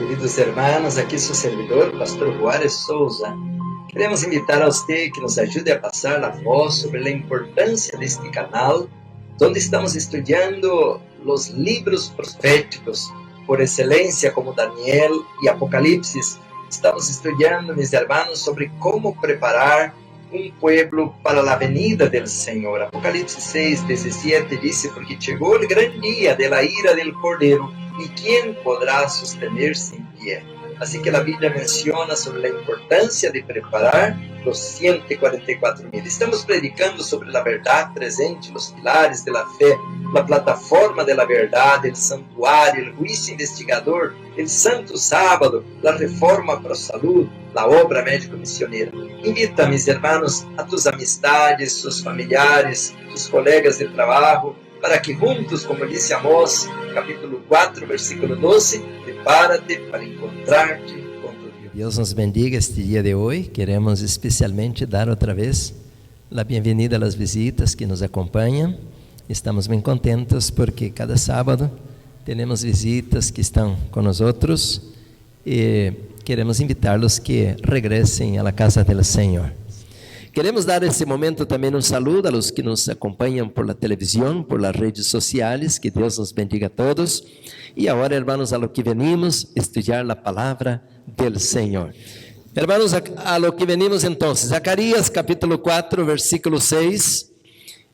Queridos hermanos, aqui seu servidor, Pastor Juárez Souza. Queremos invitar a você que nos ajude a passar a voz sobre a importância deste canal, onde estamos estudando os livros proféticos por excelência, como Daniel e Apocalipse. Estamos estudando, mis hermanos, sobre como preparar um pueblo para a venida do Senhor. Apocalipse 6:17 diz: porque chegou o grande dia de la ira del Cordeiro, e quem poderá sostener-se em pé? Assim que a Bíblia menciona sobre a importância de preparar os 144.000. Estamos predicando sobre a verdade presente, os pilares da fé, a plataforma da verdade, o santuário, o juízo investigador, o santo sábado, a reforma para a saúde, a obra médico-missioneira. Invita, mis hermanos, a tus amistades, sus familiares, tus colegas de trabalho, para que juntos, como disse Amós, capítulo 4, versículo 12, prepárate para encontrar-te com Deus. Deus nos bendiga este dia de hoje. Queremos especialmente dar outra vez a bem-vinda às visitas que nos acompanham. Estamos bem contentes porque cada sábado temos visitas que estão conosco e queremos invitá-los que regressem à casa do Senhor. Queremos dar esse momento também um saludo a los que nos acompanham por la televisão, por las redes sociais. Que Deus nos bendiga a todos. E agora, hermanos, a lo que venimos estudar a palavra del Senhor. Hermanos, a lo que venimos então, Zacarías capítulo 4, versículo 6,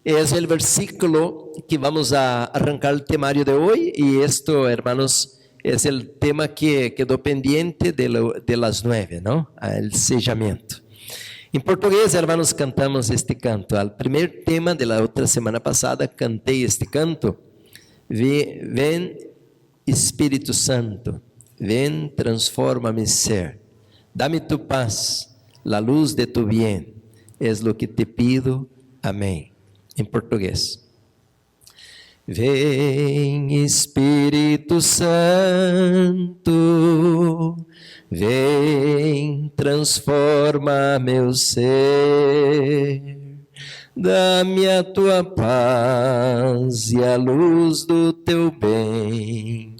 é o versículo que vamos a arrancar o temário de hoje. E esto, hermanos, é o tema que quedou pendiente de las 9, não? O sellamento. Em português, hermanos, cantamos este canto. Al primeiro tema da outra semana passada, cantei este canto. Ven, Espírito Santo, ven, transforma mi ser. Dame tu paz, la luz de tu bien. Es lo que te pido. Amém. Em português. Vem, Espírito Santo, vem, transforma meu ser, dá-me a tua paz e a luz do teu bem,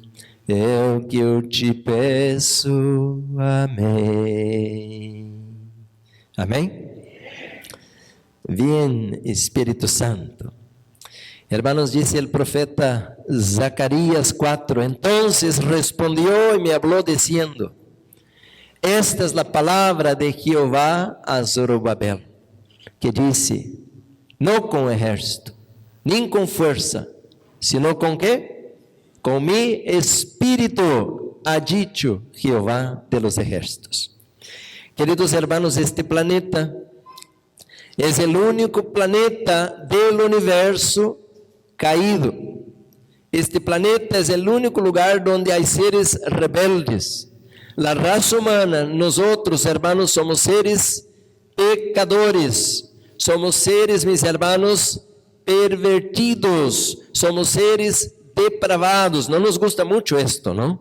é o que eu te peço. Amém. Amém? Vem, Espírito Santo. Hermanos, dice el profeta Zacarías 4, entonces respondió y me habló diciendo, esta es la palabra de Jehová a Zorobabel, que dice, no con ejército, ni con fuerza, sino con ¿qué? Con mi espíritu, ha dicho Jehová de los ejércitos. Queridos hermanos, este planeta es el único planeta del universo caído. Este planeta es el único lugar donde hay seres rebeldes. La raza humana, nosotros, hermanos, somos seres pecadores. Somos seres, mis hermanos, pervertidos. Somos seres depravados. No nos gusta mucho esto, ¿no?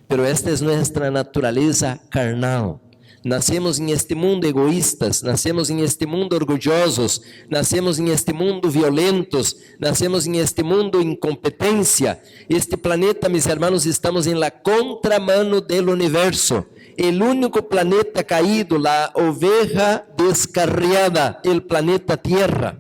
Pero esta es nuestra naturaleza carnal. Nascemos em este mundo egoístas, nascemos em este mundo orgulhosos, nascemos em este mundo violentos, nascemos em este mundo incompetência. Este planeta, mis hermanos, estamos em la contramano del universo. El único planeta caído, la oveja descarriada, el planeta Tierra.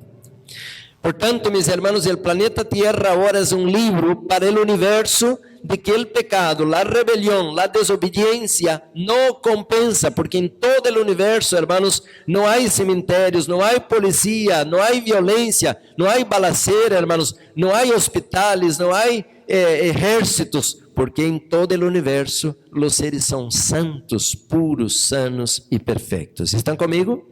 Portanto, mis hermanos, el planeta Tierra ahora es un libro para el universo de que el pecado, la rebelión, la desobediencia no compensa, porque en todo el universo, hermanos, no hay cementerios, no hay policía, no hay violencia, no hay balacera, hermanos, no hay hospitales, no hay ejércitos, porque en todo el universo los seres son santos, puros, sanos y perfectos. ¿Están conmigo?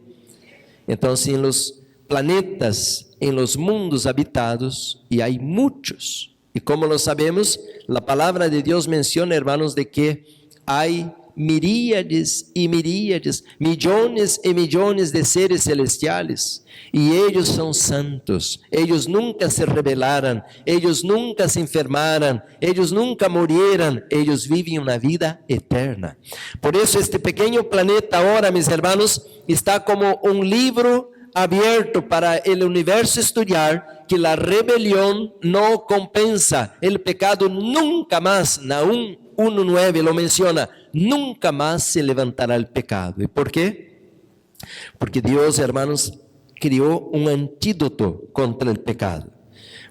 Entonces, en los planetas, en los mundos habitados, y hay muchos. Y como lo sabemos, la palabra de Dios menciona, hermanos, de que hay miríades y miríades, millones y millones de seres celestiales. Y ellos son santos, ellos nunca se rebelaran, ellos nunca se enfermaran, ellos nunca murieran, ellos viven una vida eterna. Por eso este pequeño planeta ahora, mis hermanos, está como un libro abierto para el universo estudiar, que la rebelión no compensa, el pecado nunca más, 1:9 lo menciona, nunca más se levantará el pecado. ¿Y por qué? Porque Dios, hermanos, crió un antídoto contra el pecado.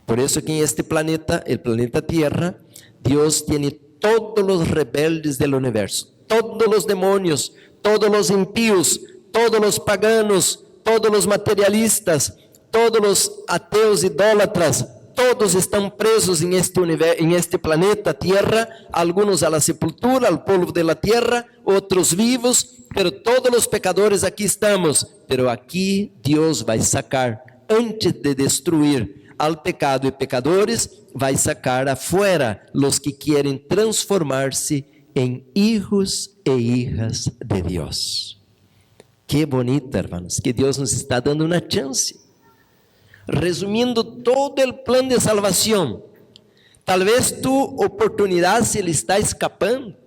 Por eso que en este planeta, el planeta Tierra, Dios tiene todos los rebeldes del universo, todos los demonios, todos los impíos, todos los paganos, todos los materialistas, todos los ateos idólatras, todos estão presos em este planeta Tierra, algunos a la sepultura, al polvo de la tierra, otros vivos, pero todos los pecadores aquí estamos. Pero aquí Dios vai sacar, antes de destruir al pecado y pecadores, vai sacar afuera los que quieren transformarse en hijos e hijas de Dios. Qué bonito, hermanos, que Dios nos está dando una chance. Resumiendo todo el plan de salvación, tal vez tu oportunidad se le está escapando.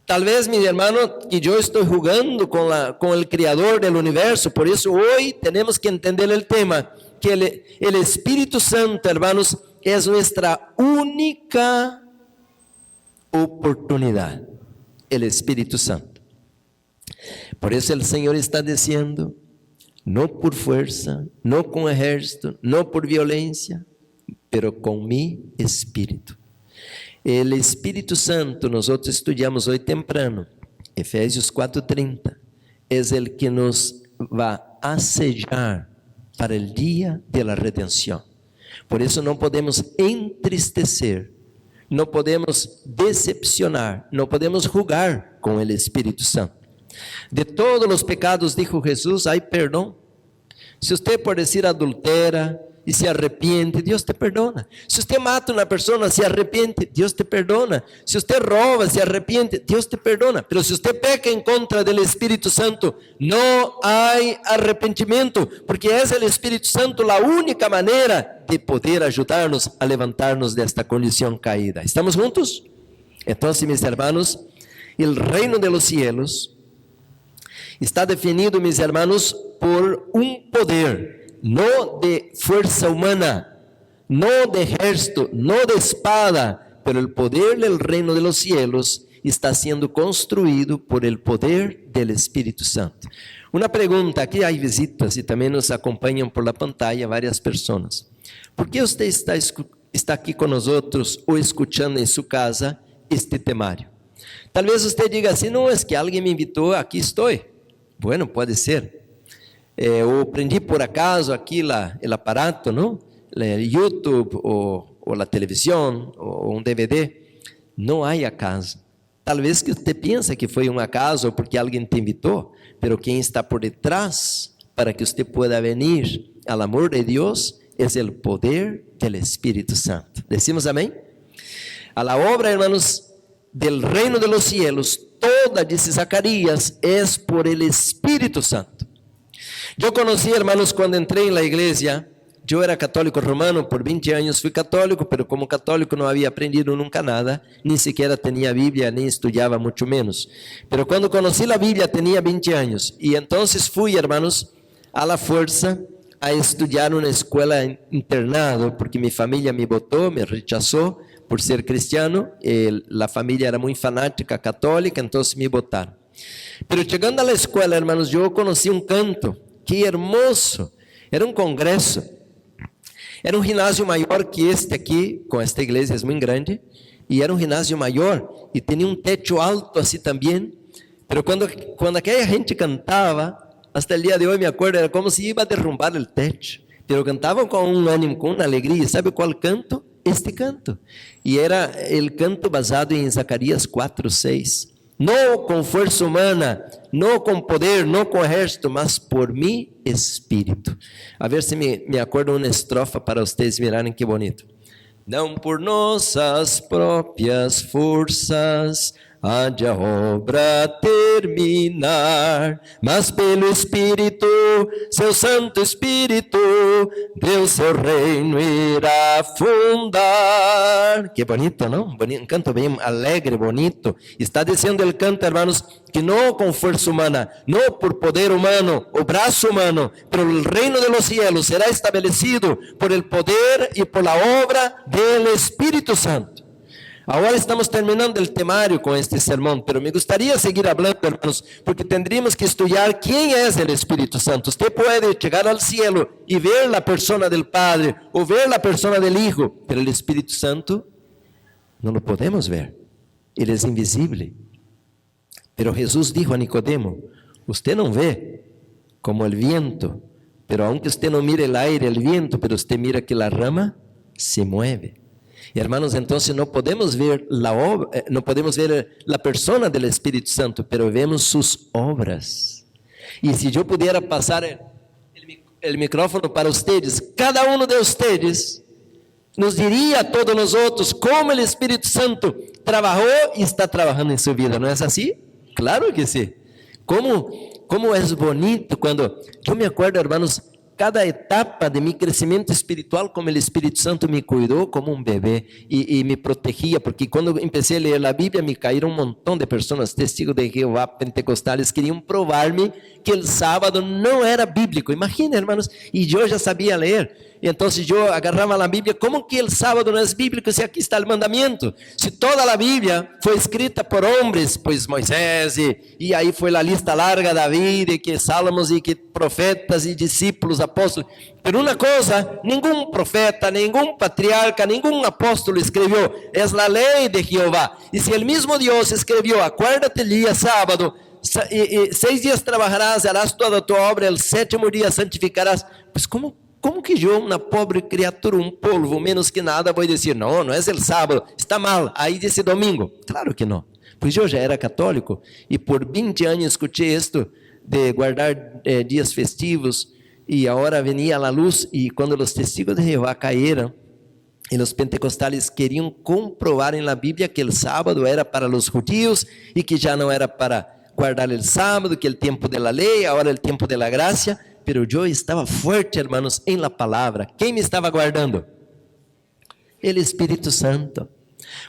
Tal vez, mi hermano, que yo estoy jugando con el creador del universo. Por eso hoy tenemos que entender el tema, que el Espíritu Santo, hermanos, es nuestra única oportunidad. El Espíritu Santo. Por eso el Señor está diciendo, no por fuerza, no con ejército, no por violencia, pero con mi Espíritu. El Espíritu Santo, nosotros estudiamos hoy temprano, Efesios 4:30, es el que nos va a sellar para el día de la redención. Por eso no podemos entristecer, no podemos decepcionar, no podemos jugar con el Espíritu Santo. De todos los pecados, dijo Jesús, hay perdón. Si usted por decir adultera y se arrepiente, Dios te perdona. Si usted mata a una persona, se arrepiente, Dios te perdona. Si usted roba, se arrepiente, Dios te perdona. Pero si usted peca en contra del Espíritu Santo, no hay arrepentimiento, porque es el Espíritu Santo la única manera de poder ayudarnos a levantarnos de esta condición caída. ¿Estamos juntos? Entonces, mis hermanos, el reino de los cielos está definido, mis hermanos, por un poder, no de fuerza humana, no de ejército, no de espada, pero el poder del reino de los cielos está siendo construido por el poder del Espíritu Santo. Una pregunta, aquí hay visitas y también nos acompañan por la pantalla varias personas. ¿Por qué usted está aquí con nosotros o escuchando en su casa este temario? Tal vez usted diga así, no, es que alguien me invitó, aquí estoy. Bueno, puede ser. O prendí por acaso aquí el aparato, ¿no? El YouTube o la televisión o un DVD. No hay acaso. Tal vez que usted piensa que fue un acaso porque alguien te invitó, pero quien está por detrás para que usted pueda venir al amor de Dios es el poder del Espíritu Santo. ¿Decimos amén? A la obra, hermanos, del reino de los cielos, toda, dice Zacarías, es por el Espíritu Santo. Yo conocí, hermanos, cuando entré en la iglesia, yo era católico romano, por 20 años fui católico, pero como católico no había aprendido nunca nada, ni siquiera tenía Biblia, ni estudiaba mucho menos. Pero cuando conocí la Biblia tenía 20 años, y entonces fui, hermanos, a la fuerza a estudiar en una escuela internado, porque mi familia me botó, me rechazó, por ser cristiano, la familia era muy fanática católica, entonces me botaron. Pero llegando a la escuela, hermanos, yo conocí un canto, qué hermoso, era un congreso, era un gimnasio mayor que este aquí, con esta iglesia es muy grande, y era un gimnasio mayor, y tenía un techo alto así también, pero cuando aquella gente cantaba, hasta el día de hoy me acuerdo, era como si iba a derrumbar el techo, pero cantaban con un ánimo, con una alegría. ¿Sabe cuál canto? Este canto, y era el canto basado en Zacarías 4:6, no con fuerza humana, no con poder, no con ejército, mas por mi Espíritu. A ver se me acuerdo uma estrofa para vocês mirarem que bonito. Não por nossas próprias forças há de a obra terminar, mas pelo Espírito, seu Santo Espírito, Deus seu reino irá fundar. Que bonito, ¿no? Un canto bien alegre, bonito. Está diciendo el canto, hermanos, que no con fuerza humana, no por poder humano o brazo humano, pero el reino de los cielos será establecido por el poder y por la obra del Espíritu Santo. Ahora estamos terminando el temario con este sermón, pero me gustaría seguir hablando, hermanos, porque tendríamos que estudiar quién es el Espíritu Santo. Usted puede llegar al cielo y ver la persona del Padre o ver la persona del Hijo, pero el Espíritu Santo no lo podemos ver. Él es invisible. Pero Jesús dijo a Nicodemo, usted no ve como el viento, pero aunque usted no mire el aire, el viento, pero usted mira que la rama se mueve. Y hermanos, entonces no podemos ver la obra, no podemos ver la persona del Espíritu Santo, pero vemos sus obras. Y si yo pudiera pasar el micrófono para ustedes, cada uno de ustedes nos diría a todos nosotros cómo el Espíritu Santo trabajó y está trabajando en su vida, ¿no es así? Claro que sí. Cómo es bonito cuando, yo me acuerdo, hermanos, cada etapa de mi crecimiento espiritual, como el Espíritu Santo me cuidó como un bebé y me protegía, porque cuando empecé a leer la Biblia me cayeron un montón de personas, testigos de Jehová, pentecostales, querían probarme que el sábado no era bíblico. Imagina, hermanos, y yo ya sabía leer. Y entonces yo agarraba la Biblia, ¿cómo que el sábado no es bíblico si aquí está el mandamiento? Si toda la Biblia fue escrita por hombres, pues Moisés, y ahí fue la lista larga, David, y que Salmos, y que profetas y discípulos, apóstolos. Pero una cosa, ningún profeta, ningún patriarca, ningún apóstolo escribió, es la ley de Jehová. Y si el mismo Dios escribió, acuérdate el día sábado, 6 días trabajarás, harás toda tu obra, el 7º día santificarás, pues ¿cómo que yo, una pobre criatura, un polvo, menos que nada, voy a decir, no es el sábado, está mal, ahí dice domingo? Claro que no. Pues yo ya era católico y por 20 años escuché esto de guardar días festivos y ahora venía a la luz. Y cuando los testigos de Jehová cayeron y los pentecostales querían comprobar en la Biblia que el sábado era para los judíos y que ya no era para guardar el sábado, que el tiempo de la ley, ahora el tiempo de la gracia. Pero yo estaba fuerte, hermanos, en la palabra. ¿Quién me estaba guardando? El Espíritu Santo.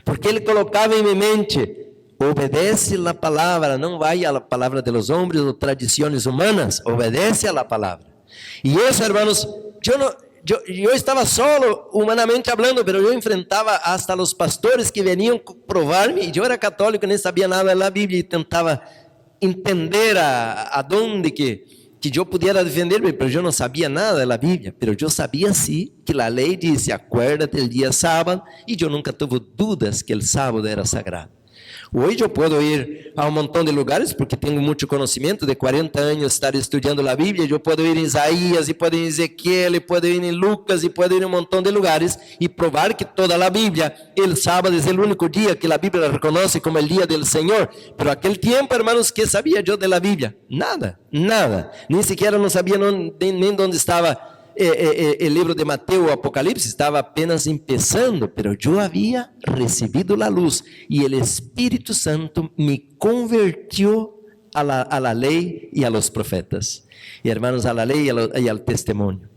Porque Él colocaba en mi mente, obedece la palabra, no vaya a la palabra de los hombres o tradiciones humanas, obedece a la palabra. Y eso, hermanos, yo estaba solo, humanamente hablando, pero yo enfrentaba hasta los pastores que venían a probarme, y yo era católico, nem sabia nada de la Biblia, y tentava entender a dónde que yo pudiera defenderme, pero yo no sabía nada de la Biblia, pero yo sabía sí que la ley dice, acuérdate el día sábado, y yo nunca tuve dudas que el sábado era sagrado. Hoy yo puedo ir a un montón de lugares, porque tengo mucho conocimiento, de 40 años estar estudiando la Biblia. Yo puedo ir en Isaías, y puedo ir en Ezequiel, y puedo ir en Lucas, y puedo ir en un montón de lugares, y probar que toda la Biblia, el sábado es el único día que la Biblia la reconoce como el día del Señor. Pero aquel tiempo, hermanos, ¿qué sabía yo de la Biblia? Nada, ni siquiera no sabía ni dónde estaba el libro de Mateo o Apocalipsis, estaba apenas empezando, pero yo había recibido la luz y el Espíritu Santo me convirtió a la ley y a los profetas, y hermanos, a la ley y al testimonio.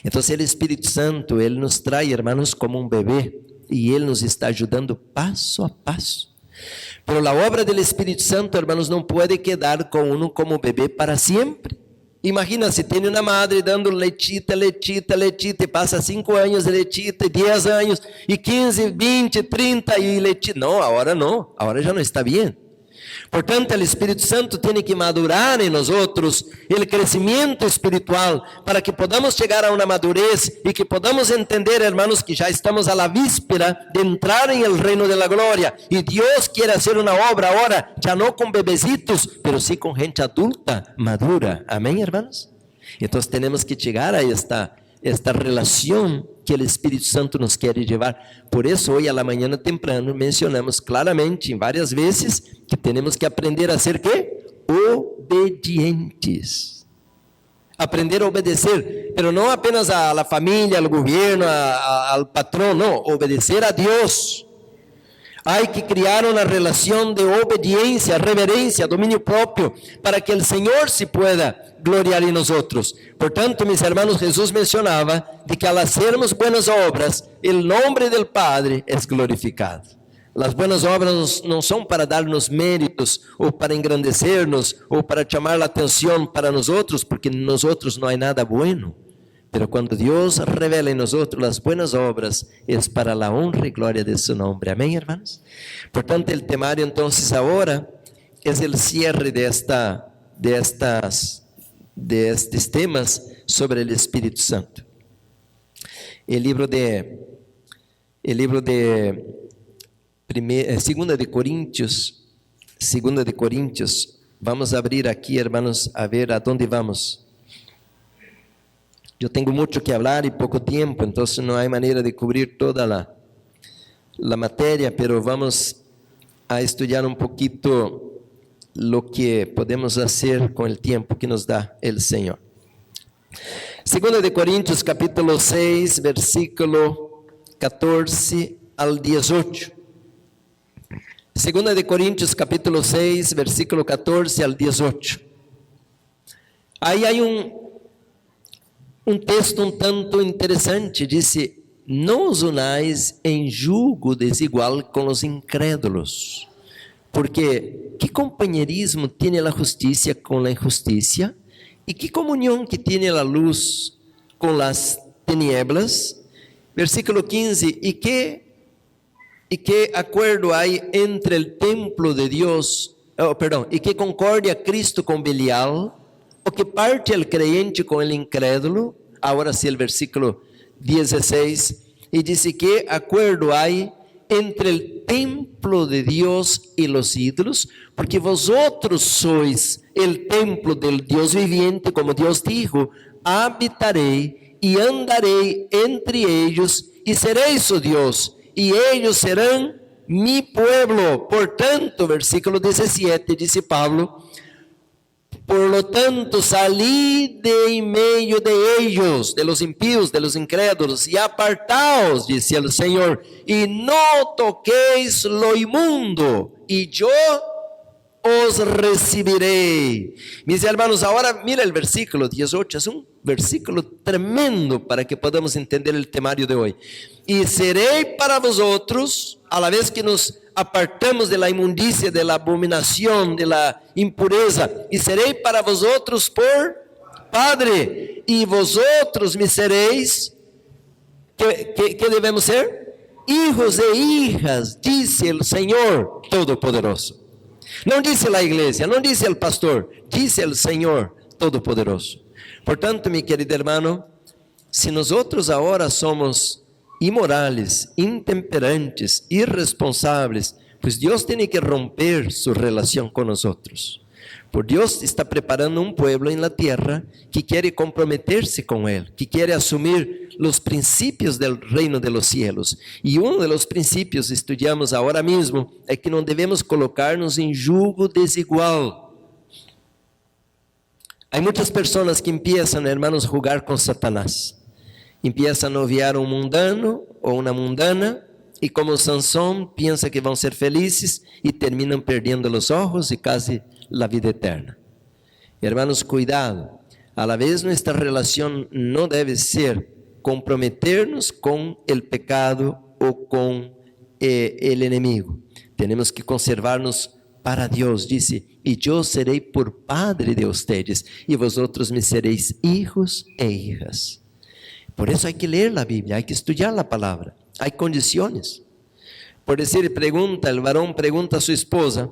Entonces el Espíritu Santo, Él nos trae, hermanos, como un bebé, y Él nos está ayudando paso a paso. Pero la obra del Espíritu Santo, hermanos, no puede quedar con uno como bebé para siempre. Imagina se tem uma madre dando lechita, e passa 5 anos de lechita, 10 anos, e 15, 20, 30, e lechita. Não, agora já não está bem. Portanto, o Espírito Santo tem que madurar em nós outros o crescimento espiritual, para que podamos chegar a uma madurez e que podamos entender, hermanos, que já estamos a la víspera de entrar em el reino de la gloria, e Deus quer fazer uma obra agora, já não com bebecitos, pero sim com gente adulta, madura. Amém, hermanos? Então, temos que chegar a esta relação que o Espírito Santo nos quer levar. Por isso, hoje, a la manhã temprano, mencionamos claramente, várias vezes, que temos que aprender a ser ¿qué? Obedientes. Aprender a obedecer, pero não apenas a la família, ao governo, ao patrão, não, obedecer a Deus. Há que criar uma relação de obediência, reverência, domínio próprio, para que o Senhor se pueda gloriar em nós outros. Portanto, mis hermanos, Jesus mencionava de que al hacermos buenas obras, o nome do Padre é glorificado. As buenas obras não são para dar-nos méritos, ou para engrandecer-nos, ou para chamar a atenção para nós outros, porque nós outros não há nada bueno. Pero cuando Dios revela en nosotros las buenas obras, es para la honra y gloria de su nombre. Amén, hermanos. Por tanto, el temario entonces ahora es el cierre de estos temas sobre el Espíritu Santo. El libro de 2 de Corintios, vamos a abrir aquí, hermanos, a ver a dónde vamos. Yo tengo mucho que hablar y poco tiempo, entonces no hay manera de cubrir toda la materia, pero vamos a estudiar un poquito lo que podemos hacer con el tiempo que nos da el Señor. 2 de Corintios capítulo 6, versículo 14 al 18. 2 de Corintios capítulo 6, versículo 14 al 18. Ahí hay um texto um tanto interessante, disse: não os unais em julgo desigual com os incrédulos, porque que companheirismo tem a justiça com a injustiça, e que comunhão que tem a luz com as tinieblas. Versículo 15, e que acordo há entre o templo de Deus, e que concorde a Cristo com Belial, o que parte el creyente com el incrédulo. Agora sim, o versículo 16, e diz que acordo há entre el templo de Deus e los ídolos, porque vosotros sois el templo del Dios viviente, como Deus dijo: habitarei e andarei entre ellos, e serei su Deus, e ellos serão mi pueblo. Portanto, versículo 17, dice Pablo: por lo tanto, salid de en medio de ellos, de los impíos, de los incrédulos, y apartaos, dice el Señor, y no toquéis lo inmundo, y yo os recibiré. Mis hermanos, ahora mira el versículo 18, es un versículo tremendo para que podamos entender el temario de hoy. Y seré para vosotros, a la vez que nos apartamos de la inmundicia, de la abominación, de la impureza, y seré para vosotros por Padre, y vosotros me seréis, ¿qué debemos ser? Hijos e hijas, dice el Señor Todopoderoso. Não disse a igreja, não disse o pastor, disse o Senhor Todo-Poderoso. Portanto, meu querido hermano, se nós agora somos imorales, intemperantes, irresponsáveis, pues Deus tem que romper sua relação com nós. Por Deus está preparando um pueblo en la tierra que quer comprometer-se com Ele, que quer assumir os princípios del reino de los cielos. E um de los princípios, estudiamos agora mesmo, é que não devemos colocar-nos em julgo desigual. Há muitas pessoas que empiezam, hermanos, a jugar com Satanás. Empiezam a noviar um mundano ou uma mundana, e como Sansão, pensa que vão ser felizes e terminam perdendo os olhos e quase a vida eterna. Hermanos, cuidado. A la vez, nuestra relación no debe ser comprometernos con el pecado o con el enemigo. Tenemos que conservarnos para Dios. Dice: y yo seré por Padre de ustedes, y vosotros me seréis hijos e hijas. Por eso hay que leer la Biblia, hay que estudiar la palabra. Hay condiciones. Por decir, el varón pregunta a su esposa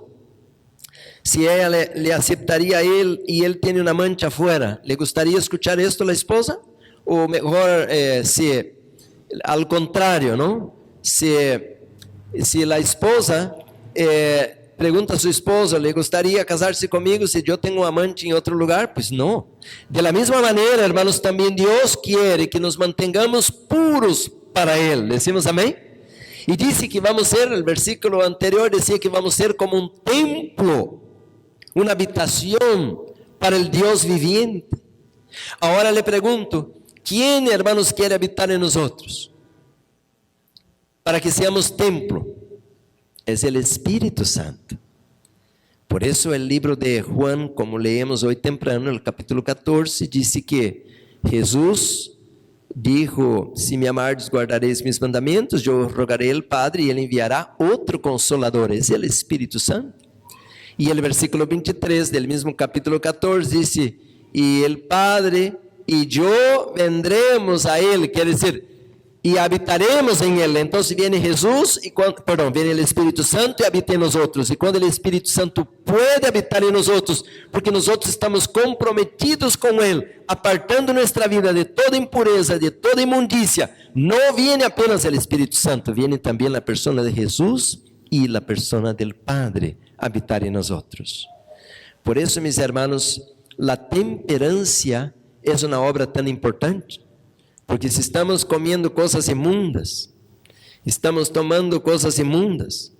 si ella le aceptaría a él y él tiene una mancha afuera. ¿Le gustaría escuchar esto a la esposa? O mejor, si al contrario, ¿no? Si la esposa pregunta a su esposo: ¿le gustaría casarse conmigo si yo tengo una mancha en otro lugar? Pues no. De la misma manera, hermanos, también Dios quiere que nos mantengamos puros para Él. Decimos amén. Y dice que vamos a ser, el versículo anterior decía que vamos a ser como un templo, una habitación para el Dios viviente. Ahora le pregunto: ¿quién, hermanos, quiere habitar en nosotros para que seamos templo? Es el Espíritu Santo. Por eso el libro de Juan, como leemos hoy temprano, el capítulo 14, dice que Jesús dijo: si me amardes, guardaréis mis mandamientos, yo rogaré al Padre y Él enviará otro Consolador. Es el Espíritu Santo. Y el versículo 23 del mismo capítulo 14 dice: y el Padre y yo vendremos a Él, quiere decir, y habitaremos en Él. Entonces viene Jesús, viene el Espíritu Santo y habita en nosotros. Y cuando el Espíritu Santo puede habitar en nosotros, porque nosotros estamos comprometidos con Él, apartando nuestra vida de toda impureza, de toda inmundicia, no viene apenas el Espíritu Santo, viene también la persona de Jesús y la persona del Padre a habitar en nosotros. Por eso, mis hermanos, la temperancia es una obra tan importante. Porque si estamos comiendo cosas inmundas, estamos tomando cosas inmundas,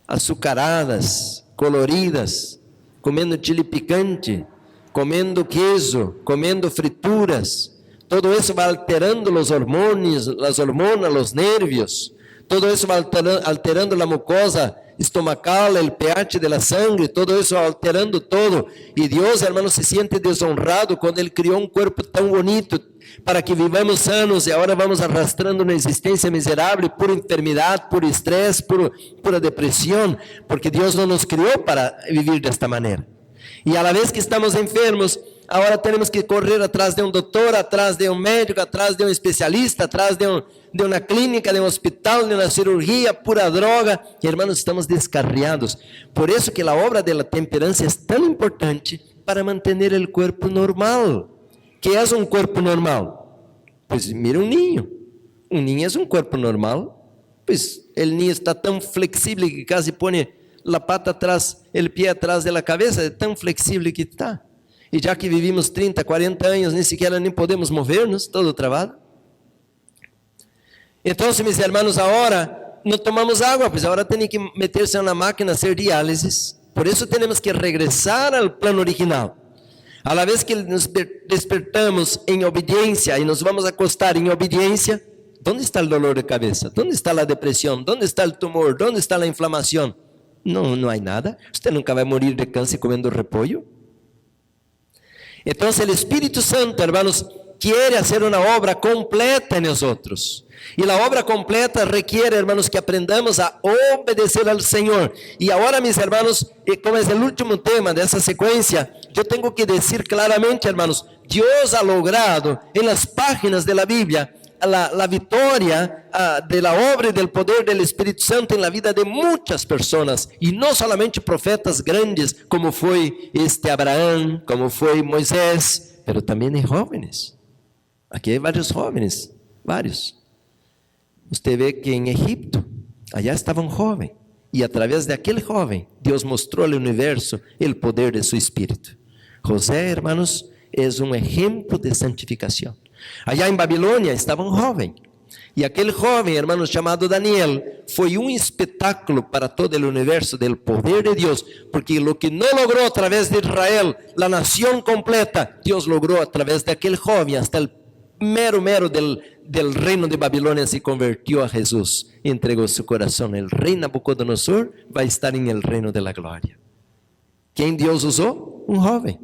açucaradas, coloridas, comendo chile picante, comendo queso, comendo frituras, todo eso va alterando los hormonas, las hormonas, los nervios, todo eso va alterando la mucosa estomacal, el pH de la sangre, todo eso va alterando todo. Y Dios, hermano, se siente deshonrado cuando Él crió un cuerpo tan bonito para que vivamos sanos, y ahora vamos arrastrando una existencia miserable, pura enfermedad, puro estrés, pura depresión, porque Dios no nos crió para vivir de esta manera. Y a la vez que estamos enfermos, ahora tenemos que correr atrás de un doctor, atrás de un médico, atrás de un especialista, atrás de una clínica, de un hospital, de una cirugía, pura droga. Y hermanos, estamos descarriados. Por eso que la obra de la temperancia es tan importante para mantener el cuerpo normal. ¿Qué es un cuerpo normal? Pues mira un niño. Un niño es un cuerpo normal. Pues el niño está tan flexible que casi pone la pata atrás, el pie atrás de la cabeza, de tan flexible que está. Y ya que vivimos 30, 40 años, ni siquiera nem podemos movernos, todo trabado. Entonces, mis hermanos, ahora no tomamos agua, pues ahora tiene que meterse en una máquina a hacer diálisis. Por eso tenemos que regresar al plano original. A la vez que nos despertamos en obediencia y nos vamos a acostar en obediencia, ¿dónde está el dolor de cabeza? ¿Dónde está la depresión? ¿Dónde está el tumor? ¿Dónde está la inflamación? No hay nada. Usted nunca va a morir de cáncer comiendo repollo. Entonces el Espíritu Santo, hermanos, quiere hacer una obra completa en nosotros. Y la obra completa requiere, hermanos, que aprendamos a obedecer al Señor. Y ahora, mis hermanos, como es el último tema de esa secuencia, yo tengo que decir claramente, hermanos, Dios ha logrado en las páginas de la Biblia la victoria de la obra y del poder del Espíritu Santo en la vida de muchas personas, y no solamente profetas grandes como fue Abraham, como fue Moisés, pero también en jóvenes. Aquí hay varios jóvenes, varios. Usted ve que en Egipto, allá estaba un joven, y a través de aquel joven, Dios mostró al universo el poder de su Espíritu. José, hermanos, es un ejemplo de santificación. Allá en Babilonia estaba un joven, y aquel joven, hermanos, llamado Daniel, fue un espectáculo para todo el universo del poder de Dios, porque lo que no logró a través de Israel, la nación completa, Dios logró a través de aquel joven. Hasta el mero del reino de Babilonia se convirtió a Jesús, entregó su corazón. El rey Nabucodonosor va a estar en el reino de la gloria. ¿Quién Dios usó? Un joven.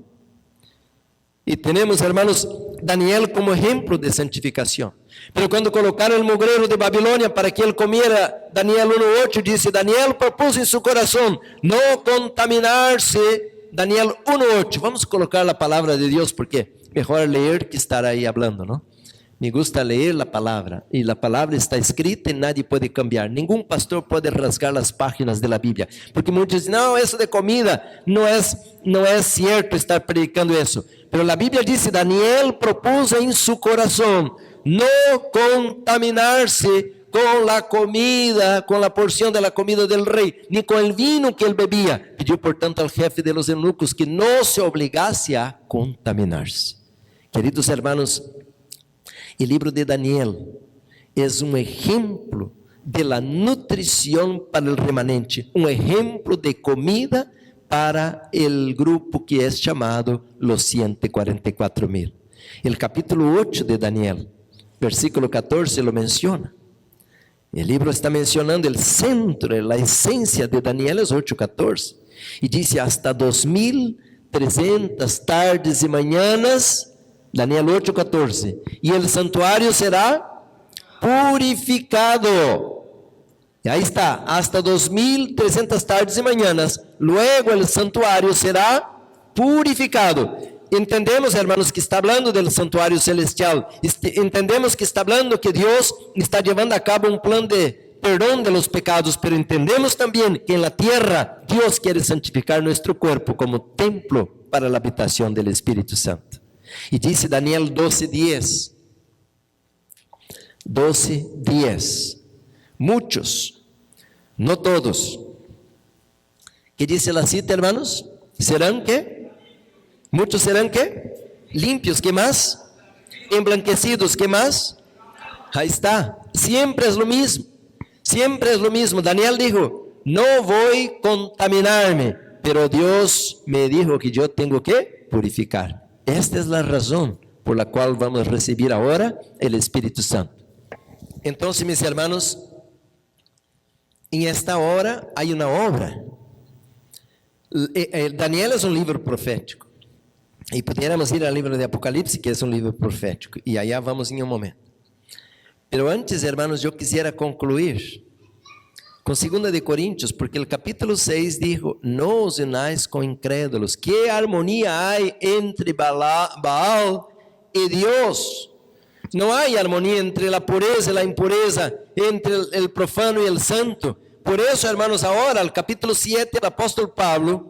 Y tenemos, hermanos, Daniel como ejemplo de santificación. Pero cuando colocaron el mugrero de Babilonia para que él comiera, Daniel 1:8 dice, Daniel propuso en su corazón no contaminarse. Daniel 1:8, vamos a colocar la palabra de Dios, porque mejor leer que estar ahí hablando, ¿no? Me gusta leer la palabra, y la palabra está escrita y nadie puede cambiar. Ningún pastor puede rasgar las páginas de la Biblia, porque muchos dicen, no, eso de comida no es cierto estar predicando eso. Pero la Biblia dice, Daniel propuso en su corazón no contaminarse con la comida, con la porción de la comida del rey, ni con el vino que él bebía. Pidió por tanto al jefe de los eunucos que no se obligase a contaminarse. Queridos hermanos, el libro de Daniel es un ejemplo de la nutrición para el remanente, un ejemplo de comida para el grupo que es llamado los 144,000. El capítulo 8 de Daniel, versículo 14 lo menciona. El libro está mencionando el centro, la esencia de Daniel es 8:14. Y dice, hasta 2,300 tardes y mañanas, Daniel 8:14, y el santuario será purificado. Y ahí está, hasta 2,300 tardes y mañanas, luego el santuario será purificado. entendemos, hermanos, que está hablando del santuario celestial. Entendemos que está hablando que Dios está llevando a cabo un plan de perdón de los pecados, pero entendemos también que en la tierra Dios quiere santificar nuestro cuerpo como templo para la habitación del Espíritu Santo. Y dice Daniel 12:10. 12:10. Muchos, no todos. ¿Qué dice la cita, hermanos? ¿Serán qué? Muchos serán qué? Limpios, ¿qué más? Emblanquecidos, ¿qué más? Ahí está. Siempre es lo mismo. Siempre es lo mismo. Daniel dijo, no voy a contaminarme, pero Dios me dijo que yo tengo que purificar. Esta es la razón por la cual vamos a recibir ahora el Espíritu Santo. Entonces, mis hermanos, en esta hora hay una obra. Daniel es un libro profético. Y pudiéramos ir al libro de Apocalipse, que es un libro profético. Y allá vamos en un momento. Pero antes, hermanos, yo quisiera concluir con 2 de Corintios, porque el capítulo 6 dijo, no os unáis con incrédulos. ¿Qué armonía hay entre Baal y Dios? No hay armonía entre la pureza y la impureza, entre el profano y el santo. Por eso, hermanos, ahora, el capítulo 7, el apóstol Pablo,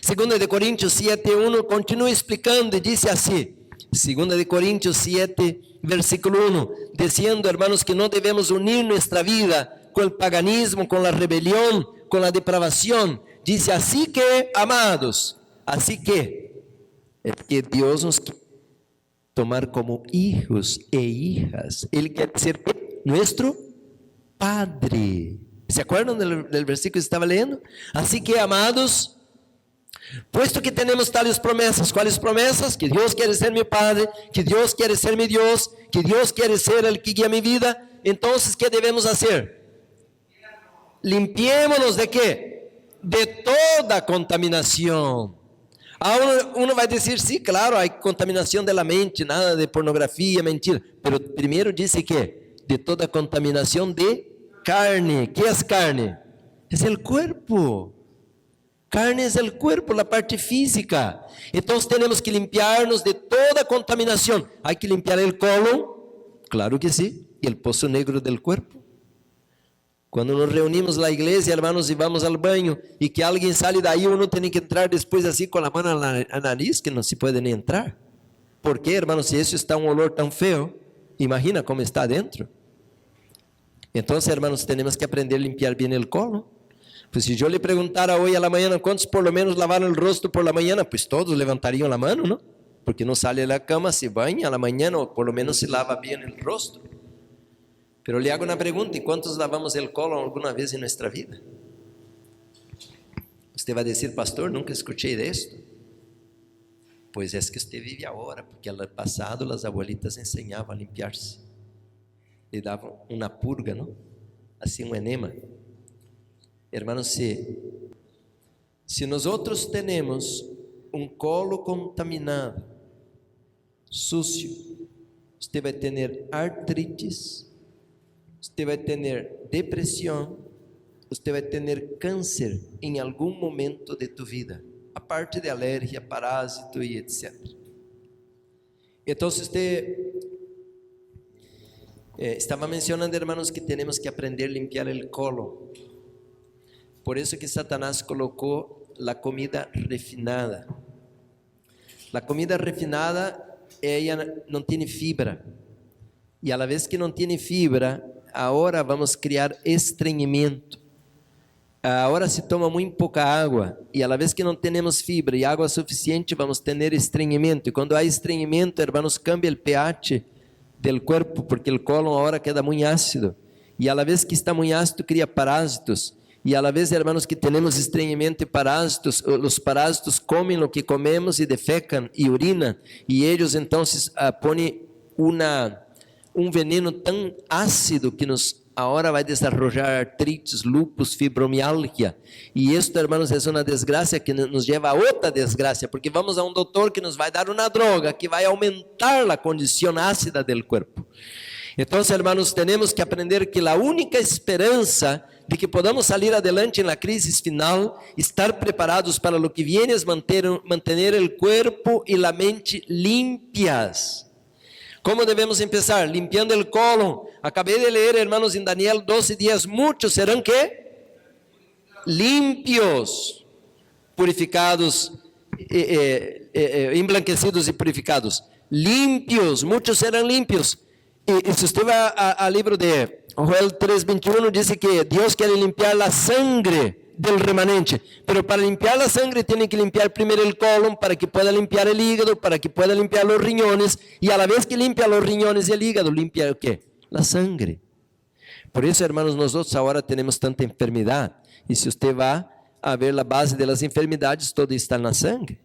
2 de Corintios 7:1, continúa explicando y dice así, 2 de Corintios 7, versículo 1, diciendo, hermanos, que no debemos unir nuestra vida con el paganismo, con la rebelión, con la depravación. Dice, así que, amados, así que, es que Dios nos quiere tomar como hijos e hijas. Él quiere ser nuestro Padre. ¿Se acuerdan del versículo que estaba leyendo? Así que, amados, puesto que tenemos tales promesas, ¿cuáles promesas? Que Dios quiere ser mi Padre, que Dios quiere ser mi Dios, que Dios quiere ser el que guía mi vida. Entonces, ¿qué debemos hacer? Limpiémonos ¿de qué? De toda contaminación. Ahora uno va a decir, sí, claro, hay contaminación de la mente, nada de pornografía, mentira. Pero primero dice que de toda contaminación de carne. ¿Qué es carne? Es el cuerpo. Carne es el cuerpo, la parte física. Entonces tenemos que limpiarnos de toda contaminación. Hay que limpiar el colon, claro que sí, y el pozo negro del cuerpo. Cuando nos reunimos en la iglesia, hermanos, y vamos al baño, y que alguien sale de ahí, uno tiene que entrar después así con la mano a nariz, que no se puede ni entrar. ¿Por qué, hermanos? Si eso está un olor tan feo, imagina cómo está adentro. Entonces, hermanos, tenemos que aprender a limpiar bien el colon. Pues si yo le preguntara hoy a la mañana, ¿cuántos por lo menos lavaron el rostro por la mañana? Pues todos levantarían la mano, ¿no? Porque no sale de la cama, se baña a la mañana, o por lo menos se lava bien el rostro. Pero le hago una pregunta, ¿y cuántos lavamos el colon alguna vez en nuestra vida? Usted va a decir, pastor, nunca escuché de esto. Pues es que usted vive ahora, porque al pasado las abuelitas enseñaban a limpiarse. Le daban una purga, ¿no? Así un enema. Hermanos, si nosotros tenemos un colon contaminado, sucio, usted va a tener artritis, usted va a tener depresión, usted va a tener cáncer en algún momento de tu vida, aparte de alergia, parásito y etc. Entonces usted estaba mencionando, hermanos, que tenemos que aprender a limpiar el colon. Por eso que Satanás colocó la comida refinada. La comida refinada, ella no tiene fibra. Y a la vez que no tiene fibra, ahora vamos a crear estreñimiento. Ahora se toma muy poca agua. Y a la vez que no tenemos fibra y agua suficiente, vamos a tener estreñimiento. Y cuando hay estreñimiento, hermanos, cambia el pH del cuerpo, porque el colon ahora queda muy ácido. Y a la vez que está muy ácido, cría parásitos. Y a la vez, hermanos, que tenemos estreñimiento y parásitos, los parásitos comen lo que comemos y defecan y urinan. Y ellos entonces ponen un veneno tan ácido que ahora vai desarrollar artritis, lupus, fibromialgia. E isto, hermanos, é uma desgraça que nos leva a outra desgraça, porque vamos a um doutor que nos vai dar uma droga que vai aumentar a condição ácida do corpo. Então, hermanos, temos que aprender que a única esperança de que podamos salir adelante na crise final, estar preparados para o que viene, es manter o corpo e a mente limpias. Como devemos empezar? Limpiando el colon. Acabei de leer, hermanos, em Daniel 12:10, muitos serão que? Limpios, purificados, emblanquecidos e purificados. Limpios, muitos serão limpios. E se você vai ao livro de Joel 3:21, diz que Deus quer limpar a sangre del remanente, pero para limpiar la sangre tiene que limpiar primero el colon para que pueda limpiar el hígado, para que pueda limpiar los riñones, y a la vez que limpia los riñones y el hígado, limpia ¿el qué? La sangre. Por eso, hermanos, nosotros ahora tenemos tanta enfermedad, y si usted va a ver la base de las enfermedades, todo está en la sangre.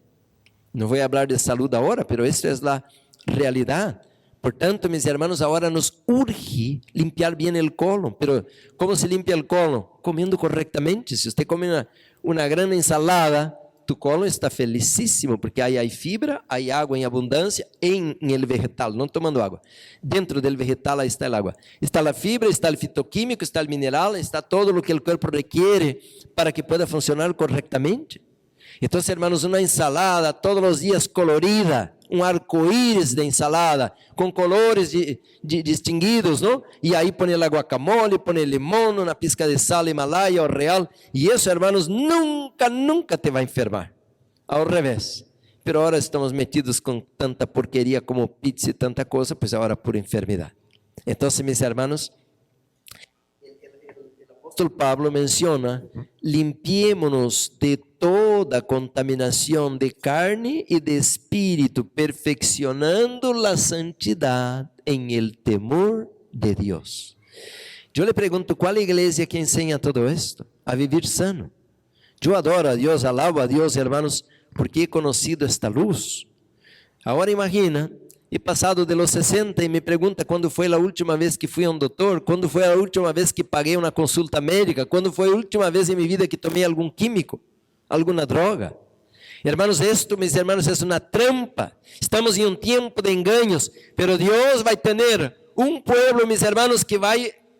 No voy a hablar de salud ahora, pero esta es la realidad. Por tanto, mis hermanos, ahora nos urge limpiar bien el colon. Pero, ¿cómo se limpia el colon? Comiendo correctamente. Si usted come una gran ensalada, tu colon está felicísimo, porque aí hay fibra, hay agua en abundancia en el vegetal, no tomando agua. Dentro del vegetal ahí está el agua. Está la fibra, está el fitoquímico, está el mineral, está todo lo que el cuerpo requiere para que pueda funcionar correctamente. Entonces, hermanos, una ensalada todos los días colorida, um arco-íris de ensalada, com colores distinguidos, não? E aí põe a guacamole, põe limão, uma pizca de sal Himalaya ou real, e isso, hermanos, nunca te vai enfermar. Ao revés. Pero agora estamos metidos com tanta porqueria como pizza e tanta coisa, pois agora por enfermidade. Então, meus hermanos, o apóstolo Pablo menciona: limpiémonos de toda contaminação de carne e de espírito, perfeccionando a santidade em el temor de Deus. Eu lhe pergunto, qual igreja que ensina todo esto? A vivir sano. Eu adoro a Deus, alabo a Deus, hermanos, porque he conocido esta luz. Agora imagina, he passado de los 60 e me pergunta quando foi a última vez que fui a um doutor, quando foi a última vez que paguei uma consulta médica, quando foi a última vez em minha vida que tomei algum químico, alguma droga. Hermanos, esto, mis hermanos, es una trampa. Estamos en un tiempo de engaños, pero Dios va a tener un pueblo, mis hermanos, que va a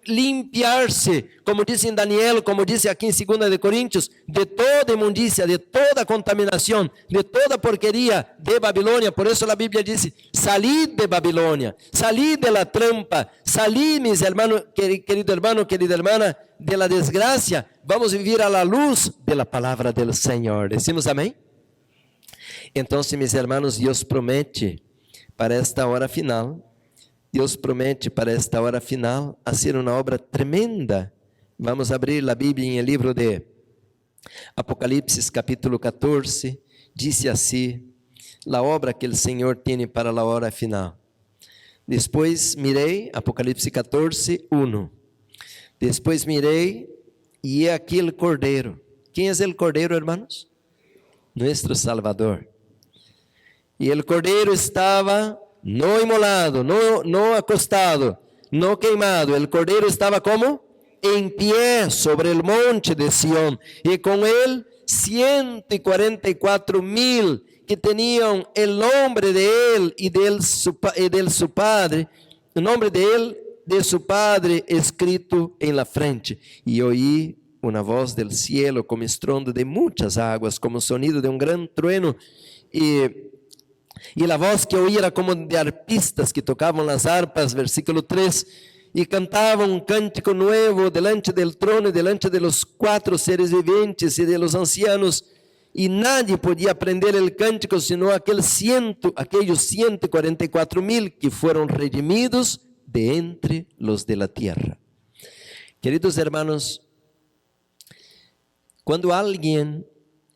limpiarse, como dice en Daniel, como dice aquí en 2 de Corintios, de toda inmundicia, de toda contaminación, de toda porquería de Babilonia. Por eso la Biblia dice: salid de Babilonia, salid de la trampa, salid, mis hermanos, querido hermano, querida hermana, de la desgracia. Vamos a vivir a la luz de la palabra del Señor. ¿Decimos amén? Entonces, mis hermanos, Dios promete para esta hora final, hacer una obra tremenda. Vamos a abrir la Biblia en el libro de Apocalipsis capítulo 14, dice así, la obra que el Señor tiene para la hora final. Después miré, Apocalipsis 14, 1. Después miré, y he aquí el Cordero. ¿Quién es el Cordero, hermanos? Nuestro Salvador. Y el Cordero estaba no inmolado, no acostado, no queimado. El Cordero estaba como en pie sobre el monte de Sión, y con él 144,000 que tenían el nombre de él y de su padre, el nombre de él, de su padre, escrito en la frente. Y oí una voz del cielo como estrondo de muchas aguas, como sonido de un gran trueno, y la voz que oí era como de arpistas que tocaban las arpas, versículo 3, y cantaban un cántico nuevo delante del trono y delante de los 4 seres vivientes y de los ancianos, y nadie podía aprender el cántico sino aquellos 144,000 que fueron redimidos de entre los de la tierra. Queridos hermanos, cuando alguien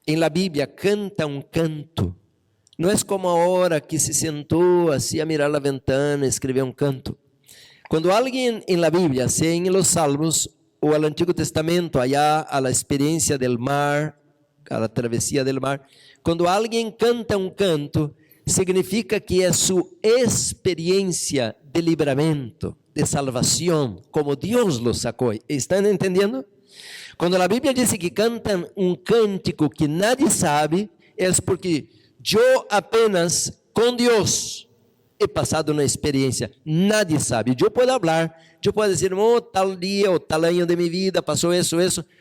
en la Biblia canta un canto, no es como ahora que se sentó así a mirar la ventana, escribió un canto. Cuando alguien en la Biblia, sea en los Salmos o al Antiguo Testamento, allá a la experiencia del mar, a la travesía del mar, cuando alguien canta un canto, significa que es su experiencia de libramento, de salvación, como Dios lo sacó. ¿Están entendiendo? Cuando la Biblia dice que cantan un cántico que nadie sabe, es porque yo apenas con Dios he passado una experiencia. Nadie sabe. Yo puedo hablar, yo puedo decir, oh, tal día o tal año de mi vida pasó eso.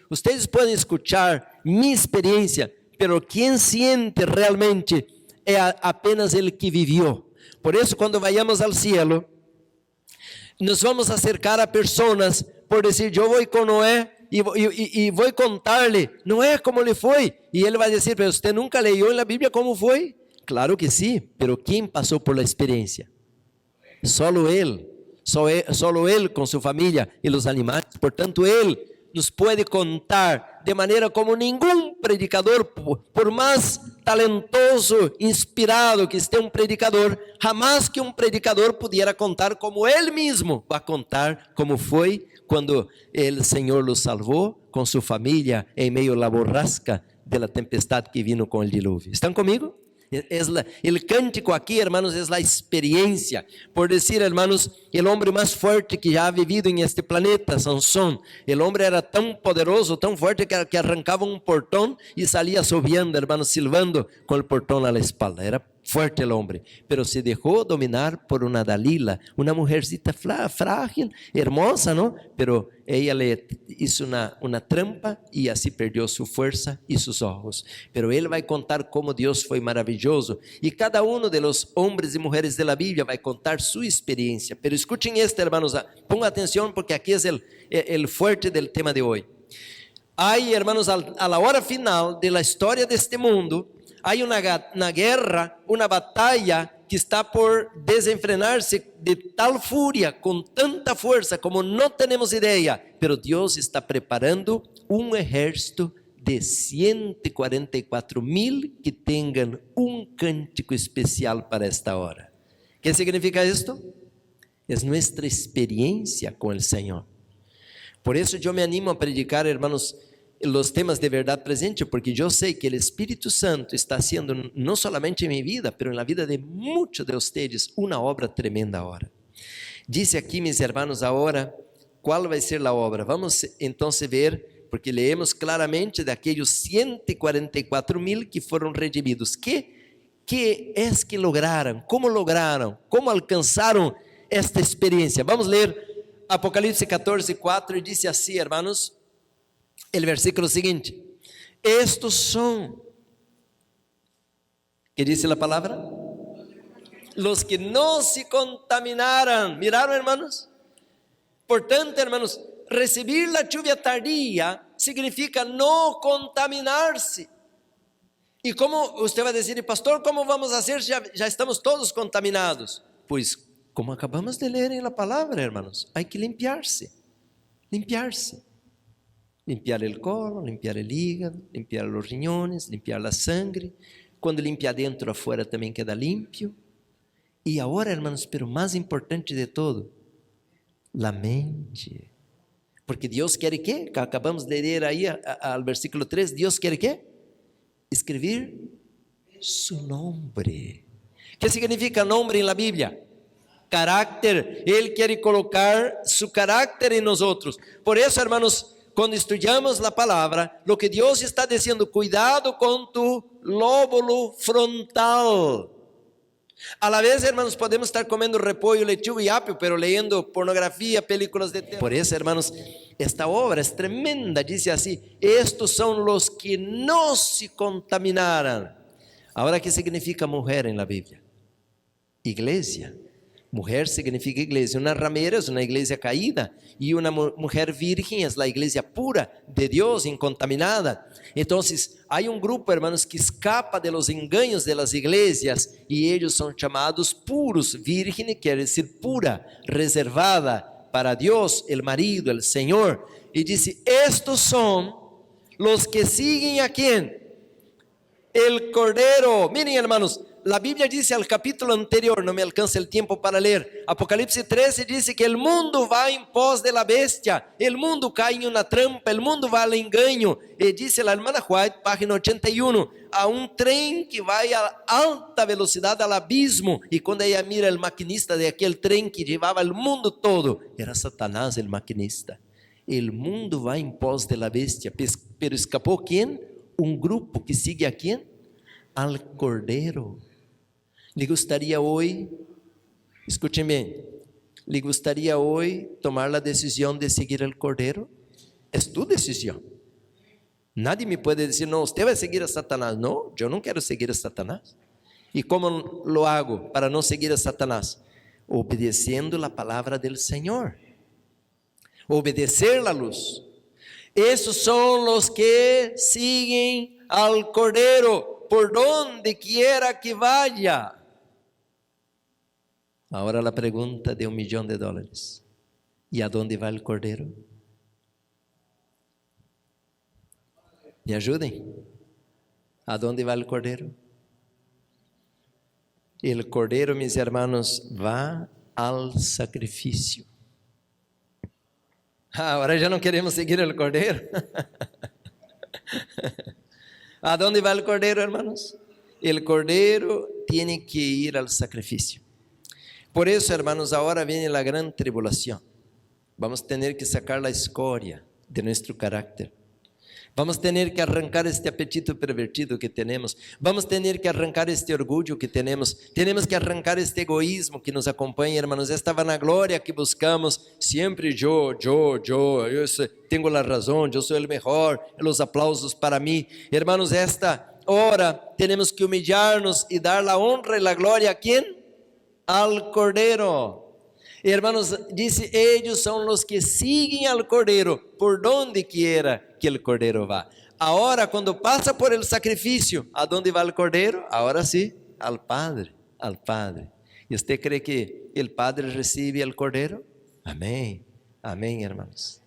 Ustedes pueden escuchar mi experiencia, pero quien siente realmente es apenas el que vivió. Por eso, cuando vayamos al cielo, nos vamos a acercar a personas por decir, yo voy con Noé y voy a contarle, Noé, ¿cómo le fue? Y él va a decir, pero usted nunca leyó en la Biblia cómo fue. Claro que sí, pero ¿quién pasó por la experiencia? Solo él con su familia y los animales. Por tanto, él nos puede contar de manera como ningún predicador, por más talentoso, inspirado que esté un predicador, jamás que un predicador pudiera contar como él mismo va a contar cómo fue cuando el Señor los salvó con su familia en medio de la borrasca de la tempestad que vino con el diluvio. ¿Están conmigo? El cántico aquí, hermanos, es la experiencia. Por decir, hermanos, el hombre más fuerte que ya ha vivido en este planeta, Sansón, el hombre era tan poderoso, tan fuerte que arrancaba un portón y salía subiendo, hermanos, silbando con el portón a la espalda. Era fuerte el hombre, pero se dejó dominar por una Dalila, una mujercita frágil, hermosa, ¿no? Pero ella le hizo una trampa y así perdió su fuerza y sus ojos. Pero él va a contar cómo Dios fue maravilloso, y cada uno de los hombres y mujeres de la Biblia va a contar su experiencia. Pero escuchen esto, hermanos, pongan atención, porque aquí es el fuerte del tema de hoy. Hay, hermanos, a la hora final de la historia de este mundo, hay una guerra, una batalla que está por desenfrenarse de tal furia, con tanta fuerza como no tenemos idea, pero Dios está preparando un ejército de 144,000 que tengan un cántico especial para esta hora. ¿Qué significa esto? Es nuestra experiencia con el Señor. Por eso yo me animo a predicar, hermanos, los temas de verdad presente, porque yo sé que el Espíritu Santo está haciendo, no solamente en mi vida, pero en la vida de muchos de ustedes, una obra tremenda ahora. Dice aquí, mis hermanos, ahora, ¿cuál va a ser la obra? Vamos entonces ver, porque leemos claramente de aquellos 144,000 que fueron redimidos. ¿Qué es que lograron? ¿Cómo alcanzaron esta experiencia? Vamos a leer Apocalipsis 14:4 y dice así, hermanos, el versículo siguiente: estos son, ¿qué dice la palabra? Los que no se contaminaran. ¿Miraron, hermanos? Por tanto, hermanos, recibir la lluvia tardía significa no contaminarse. ¿Y cómo? Usted va a decir, pastor, ¿cómo vamos a hacer? Ya estamos todos contaminados. Pues, como acabamos de leer en la palabra, hermanos, hay que limpiarse. Limpiar el colon, limpiar el hígado, limpiar los riñones, limpiar la sangre. Cuando limpia adentro, afuera también queda limpio. Y ahora, hermanos, pero más importante de todo, la mente. Porque Dios quiere ¿qué? Acabamos de leer ahí al versículo 3, Dios quiere ¿qué? Escribir su nombre. ¿Qué significa nombre en la Biblia? Carácter. Él quiere colocar su carácter en nosotros. Por eso, hermanos, cuando estudiamos la palabra, lo que Dios está diciendo, cuidado con tu lóbulo frontal. A la vez, hermanos, podemos estar comiendo repollo, lechuga y apio, pero leyendo pornografía, películas de terror. Por eso, hermanos, esta obra es tremenda. Dice así: estos son los que no se contaminaran. Ahora, ¿qué significa mujer en la Biblia? Iglesia. Mujer significa iglesia. Una ramera es una iglesia caída, y una mujer virgen es la iglesia pura de Dios, incontaminada. Entonces hay un grupo, hermanos, que escapa de los engaños de las iglesias, y ellos son llamados puros. Virgen quiere decir pura, reservada para Dios, el marido, el Señor. Y dice, estos son los que siguen ¿a quién? El Cordero. Miren, hermanos, la Biblia dice al capítulo anterior, no me alcanza el tiempo para leer, Apocalipsis 13 dice que el mundo va en pos de la bestia, el mundo cae en una trampa, el mundo va al engaño. Y dice la hermana White, página 81, a un tren que va a alta velocidad al abismo. Y cuando ella mira el maquinista de aquel tren que llevaba el mundo todo, era Satanás el maquinista. El mundo va en pos de la bestia, pero escapó ¿quién? Un grupo que sigue ¿a quién? Al Cordero. ¿Le gustaría hoy Escuchen bem. ¿Le gustaría hoy tomar la decisión de seguir el Cordero? Es tu decisión. Nadie me puede decir, no, usted va a seguir a Satanás. No, yo no quiero seguir a Satanás. ¿Y cómo lo hago para no seguir a Satanás? Obedeciendo la palabra del Señor. Obedecer la luz. Esos son los que siguen al Cordero por donde quiera que vaya. Ahora la pregunta de $1.000.000. ¿Y a dónde va el Cordero? Me ayuden. ¿A dónde va el Cordero? El Cordero, mis hermanos, va al sacrificio. Ahora ya no queremos seguir el Cordero. ¿A dónde va el Cordero, hermanos? El Cordero tiene que ir al sacrificio. Por eso, hermanos, ahora viene la gran tribulación. Vamos a tener que sacar la escoria de nuestro carácter. Vamos a tener que arrancar este apetito pervertido que tenemos. Vamos a tener que arrancar este orgullo que tenemos. Tenemos que arrancar este egoísmo que nos acompaña, hermanos. Esta vanagloria que buscamos. Siempre yo tengo la razón, yo soy el mejor. Los aplausos para mí. Hermanos, esta hora tenemos que humillarnos y dar la honra y la gloria. ¿A quién? Al Cordero. Hermanos, dice, ellos son los que siguen al Cordero por donde quiera que el Cordero va. Ahora, cuando pasa por el sacrificio, ¿a dónde va el Cordero? Ahora sí, al Padre, al Padre. ¿Y usted cree que el Padre recibe al Cordero? Amén, amén, hermanos.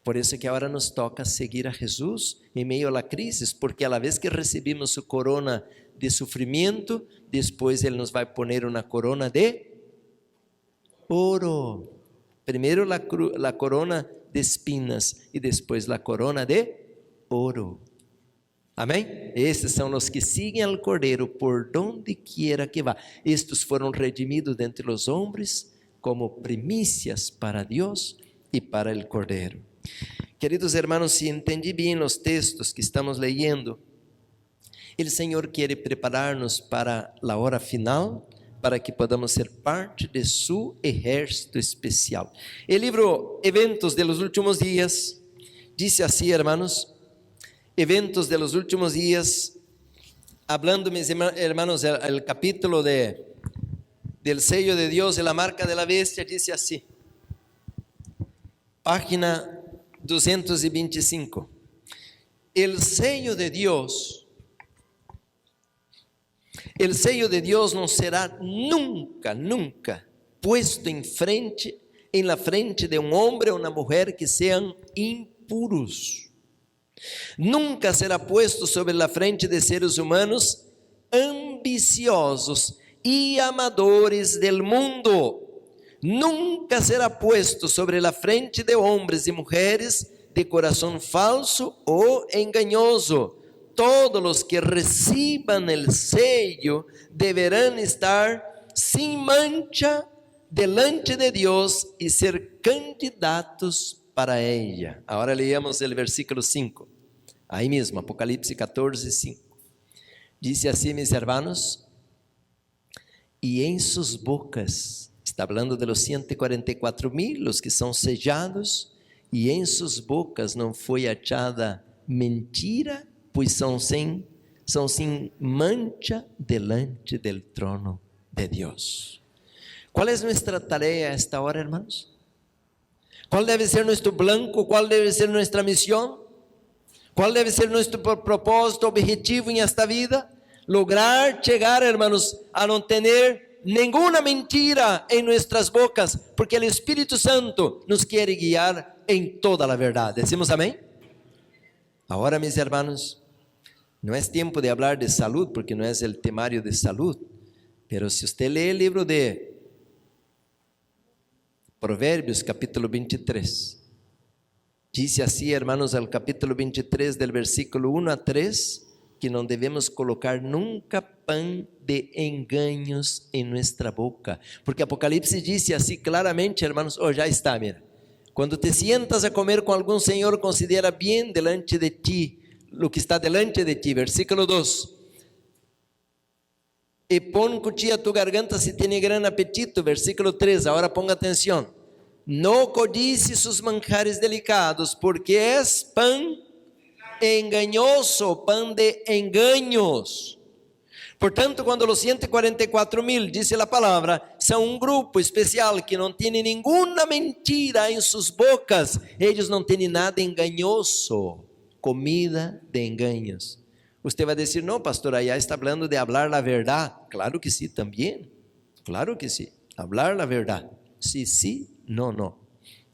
Por eso que ahora nos toca seguir a Jesús en medio a la crisis, porque a la vez que recibimos su corona de sufrimiento, después Él nos va a poner una corona de oro. Primero la corona de espinas y después la corona de oro. Amén. Estos son los que siguen al Cordero por donde quiera que va. Estos fueron redimidos de entre los hombres como primicias para Dios y para el Cordero. Queridos hermanos, si entendí bien los textos que estamos leyendo, el Señor quiere prepararnos para la hora final, para que podamos ser parte de su ejército especial. El libro Eventos de los Últimos Días dice así, hermanos, Eventos de los Últimos Días, hablando, mis hermanos, el capítulo del sello de Dios y la marca de la bestia, dice así, página 225, el sello de Dios no será nunca puesto en la frente de un hombre o una mujer que sean impuros. Nunca será puesto sobre la frente de seres humanos ambiciosos y amadores del mundo. Nunca será puesto sobre la frente de hombres y mujeres de corazón falso o engañoso. Todos los que reciban el sello deberán estar sin mancha delante de Dios y ser candidatos para ella. Ahora leamos el versículo 5, ahí mismo, Apocalipsis 14, 5. Dice así, mis hermanos, y en sus bocas, está hablando de los 144,000, los que son sellados, y en sus bocas não foi achada mentira, pois são sem mancha delante del trono de Dios. ¿Cuál es nuestra tarea a esta hora, hermanos? ¿Cuál debe ser nuestro blanco? ¿Cuál debe ser nuestra misión? ¿Cuál debe ser nuestro propósito, objetivo en esta vida? Lograr llegar, hermanos, a no tener ninguna mentira en nuestras bocas, porque el Espíritu Santo nos quiere guiar en toda la verdad. ¿Decimos amén? Ahora, mis hermanos, no es tiempo de hablar de salud, porque no es el temario de salud, pero si usted lee el libro de Provérbios, capítulo 23, dice así, hermanos, al capítulo 23, del versículo 1 a 3, que não devemos colocar nunca pan de engaños en nuestra boca, porque Apocalipse dice así claramente, hermanos, já está, mira, quando te sientas a comer com algum Senhor, considera bien delante de ti, lo que está delante de ti, versículo 2, y pon cuchilla a tu garganta si tiene gran apetito. Versículo 3, ahora ponga atención. No codicie sus manjares delicados, porque es pan engañoso, pan de engaños. Portanto, quando os 144.000, diz a palavra, são um grupo especial que não tem nenhuma mentira em suas bocas, eles não têm nada engañoso, comida de engaños. Você vai dizer, não, pastor, aí está falando de hablar a verdade. Claro que sim, também. Claro que sim, hablar a verdade. Sim, sim, não, não.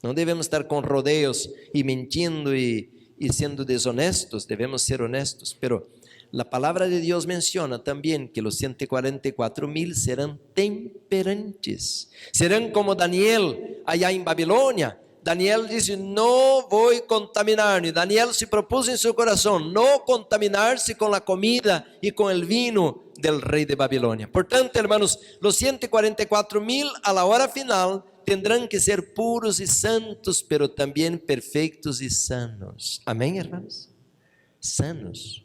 Não devemos estar com rodeios e mentindo e sendo desonestos, devemos ser honestos, pero la palabra de Dios menciona también que los 144.000 serán temperantes, serán como Daniel allá en Babilonia. Daniel dice, no voy a contaminarme. Daniel se propuso en su corazón no contaminarse con la comida y con el vino del rey de Babilonia. Por tanto, hermanos, los 144.000 a la hora final tendrán que ser puros y santos, pero también perfectos y sanos. Amén, hermanos. Sanos.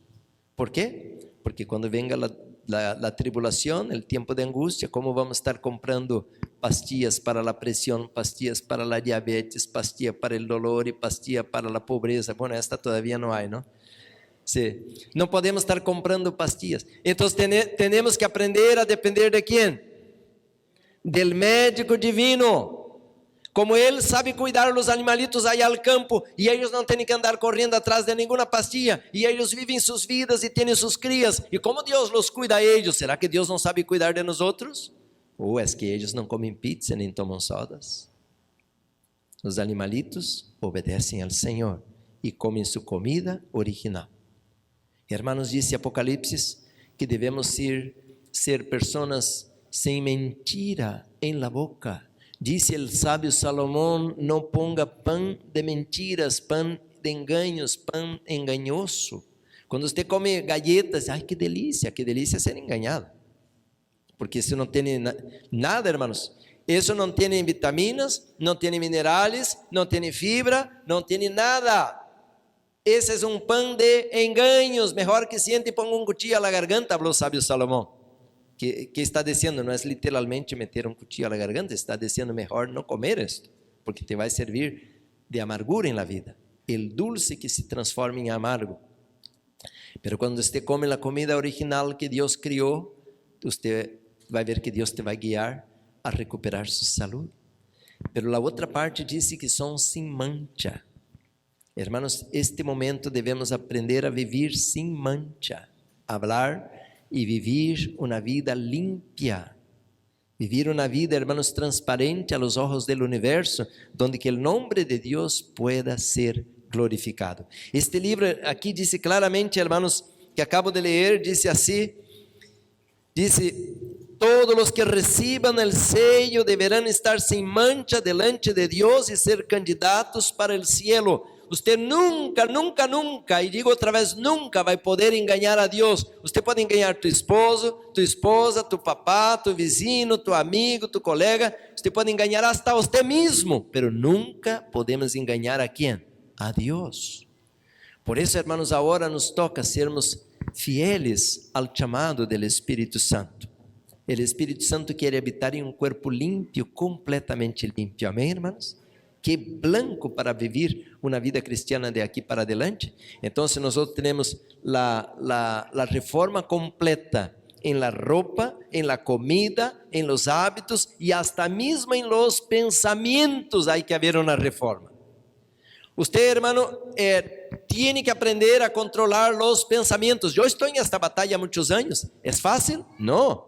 ¿Por qué? Porque cuando venga la tribulación, el tiempo de angustia, ¿cómo vamos a estar comprando pastillas para la presión, pastillas para la diabetes, pastillas para el dolor y pastillas para la pobreza? Bueno, esta todavía no hay, ¿no? Sí. No podemos estar comprando pastillas. Entonces tenemos que aprender a depender de ¿quién? Del médico divino. Como Ele sabe cuidar dos animalitos aí ao campo, e eles não têm que andar correndo atrás de nenhuma pastilha, e eles vivem suas vidas e têm suas crias, e como Deus los cuida a eles, será que Deus não sabe cuidar de nós outros? Ou é que eles não comem pizza nem tomam sodas? Os animalitos obedecem ao Senhor e comem sua comida original. Hermanos, disse Apocalipse que devemos ser pessoas sem mentira em la boca. Disse o sábio Salomão, não ponga pão de mentiras, pão de engaños, pão engañoso. Quando você come galletas, ai que delícia ser enganado. Porque isso não tem nada, hermanos. Isso não tem vitaminas, não tem minerais, não tem fibra, não tem nada. Esse é um pão de engaños. Melhor que siente e ponga um cuchillo na garganta, falou o sábio Salomão. Que está dizendo, não é literalmente meter um cuchillo na garganta, está dizendo mejor não comer isto, porque te vai servir de amargura em la vida, el dulce que se transforma em amargo. Pero quando você come a comida original que Deus criou, você vai ver que Deus te vai guiar a recuperar sua saúde. Pero a outra parte diz que são sem mancha. Hermanos, este momento devemos aprender a viver sem mancha, hablar y vivir una vida limpia, vivir una vida, hermanos, transparente a los ojos del universo, donde que el nombre de Dios pueda ser glorificado. Este libro aquí dice claramente, hermanos, que acabo de leer, dice así, dice, todos los que reciban el sello deberán estar sin mancha delante de Dios y ser candidatos para el cielo. Usted nunca, nunca, nunca, e digo outra vez, nunca vai poder enganar a Deus. Você pode enganar tu esposo, tua esposa, tu papá, tu vizinho, tu amigo, tu colega. Você pode enganar hasta você mesmo, pero nunca podemos enganar a quem? A Deus. Por isso, hermanos, agora nos toca sermos fieles ao chamado do Espírito Santo. O Espírito Santo quer habitar em um corpo limpo, completamente limpo. Amém, hermanos? Que blanco para vivir uma vida cristiana de aqui para adelante. Então, nós temos a reforma completa em la roupa, em la comida, em los hábitos e hasta mesmo em los pensamentos. Há que haver uma reforma. Você, hermano, tiene que aprender a controlar los pensamentos. Eu estou em esta batalha há muitos anos. ¿É fácil? Não.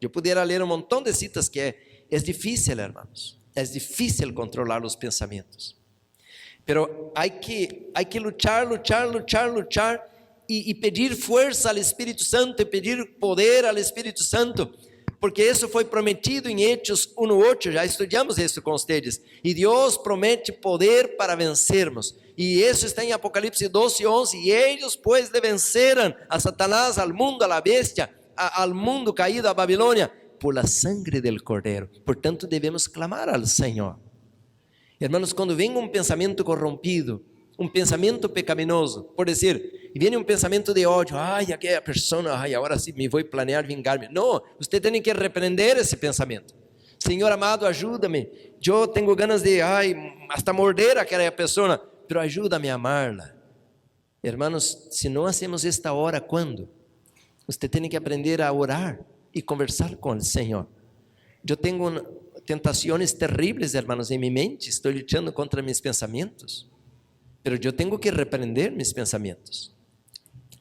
Eu poderia ler um montão de citas que é difícil, hermanos. É difícil controlar os pensamentos. Pero hay que luchar y pedir fuerza al Espíritu Santo y pedir poder al Espíritu Santo, porque isso foi prometido em Hechos 1:8, já estudamos isso com vocês. E Deus promete poder para vencermos. E isso está em Apocalipse 12:11. E eles, pues, le venceram a Satanás, al mundo, a la bestia, al mundo caído, a Babilônia, por la sangre del Cordeiro. Portanto, devemos clamar ao Senhor. Hermanos, quando vem um pensamento corrompido, um pensamento pecaminoso, por dizer, e vem um pensamento de ódio, ai, aquela pessoa, ai, agora sim me vou planear vingar-me. Não, você tem que repreender esse pensamento. Senhor amado, ajuda-me, eu tenho ganas de, hasta morder aquela pessoa, pero ajuda-me a amá-la. Hermanos, se não hacemos esta hora, quando? Você tem que aprender a orar e conversar com o Senhor. Eu tenho tentações terríveis, hermanos, em minha mente, estou lutando contra meus pensamentos, pero eu tenho que repreender meus pensamentos.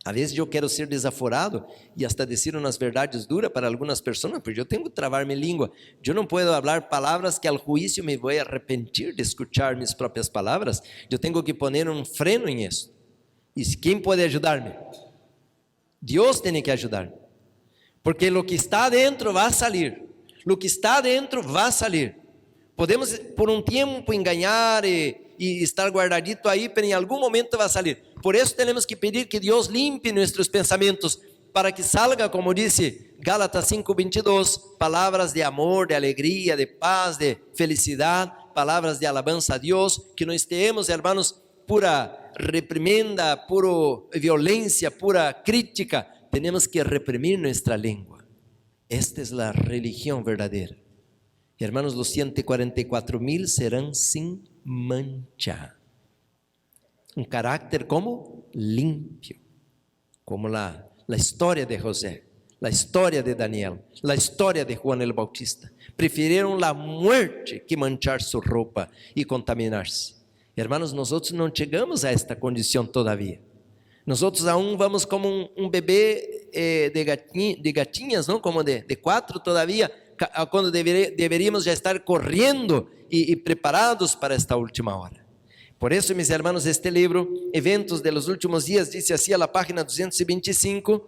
Às vezes eu quero ser desaforado e hasta dizer umas verdades duras para algumas pessoas, porque eu tenho que travar minha língua. Eu não posso falar palavras que ao juízo me vou arrepentir de escutar minhas próprias palavras. Eu tenho que poner um freno em isso. E quem pode ajudar-me? Deus tem que ajudar-me. Porque o que está dentro vai sair. O que está dentro vai sair. Podemos por um tempo enganar e estar guardadito aí, mas em algum momento vai sair. Por isso temos que pedir que Deus limpe nossos pensamentos, para que salga, como disse Gálatas 5:22, palavras de amor, de alegria, de paz, de felicidade, palavras de alabança a Deus, que não estejamos, hermanos, pura reprimenda, pura violência, pura crítica. Temos que reprimir nossa língua. Esta é a religião verdadeira. Hermanos, los 144,000 serão sem mancha. Um carácter como limpio, como a história de José, a história de Daniel, a história de Juan el Bautista. Preferiram a morte que manchar sua roupa e contaminar-se. Hermanos, nós não chegamos a esta condição todavia. Nós aún vamos como um bebê de gatinhas, não? Como de 4 todavia, quando deveríamos já estar correndo e preparados para esta última hora. Por isso, meus irmãos, este livro, Eventos de los Últimos Dias, diz assim a la página 225.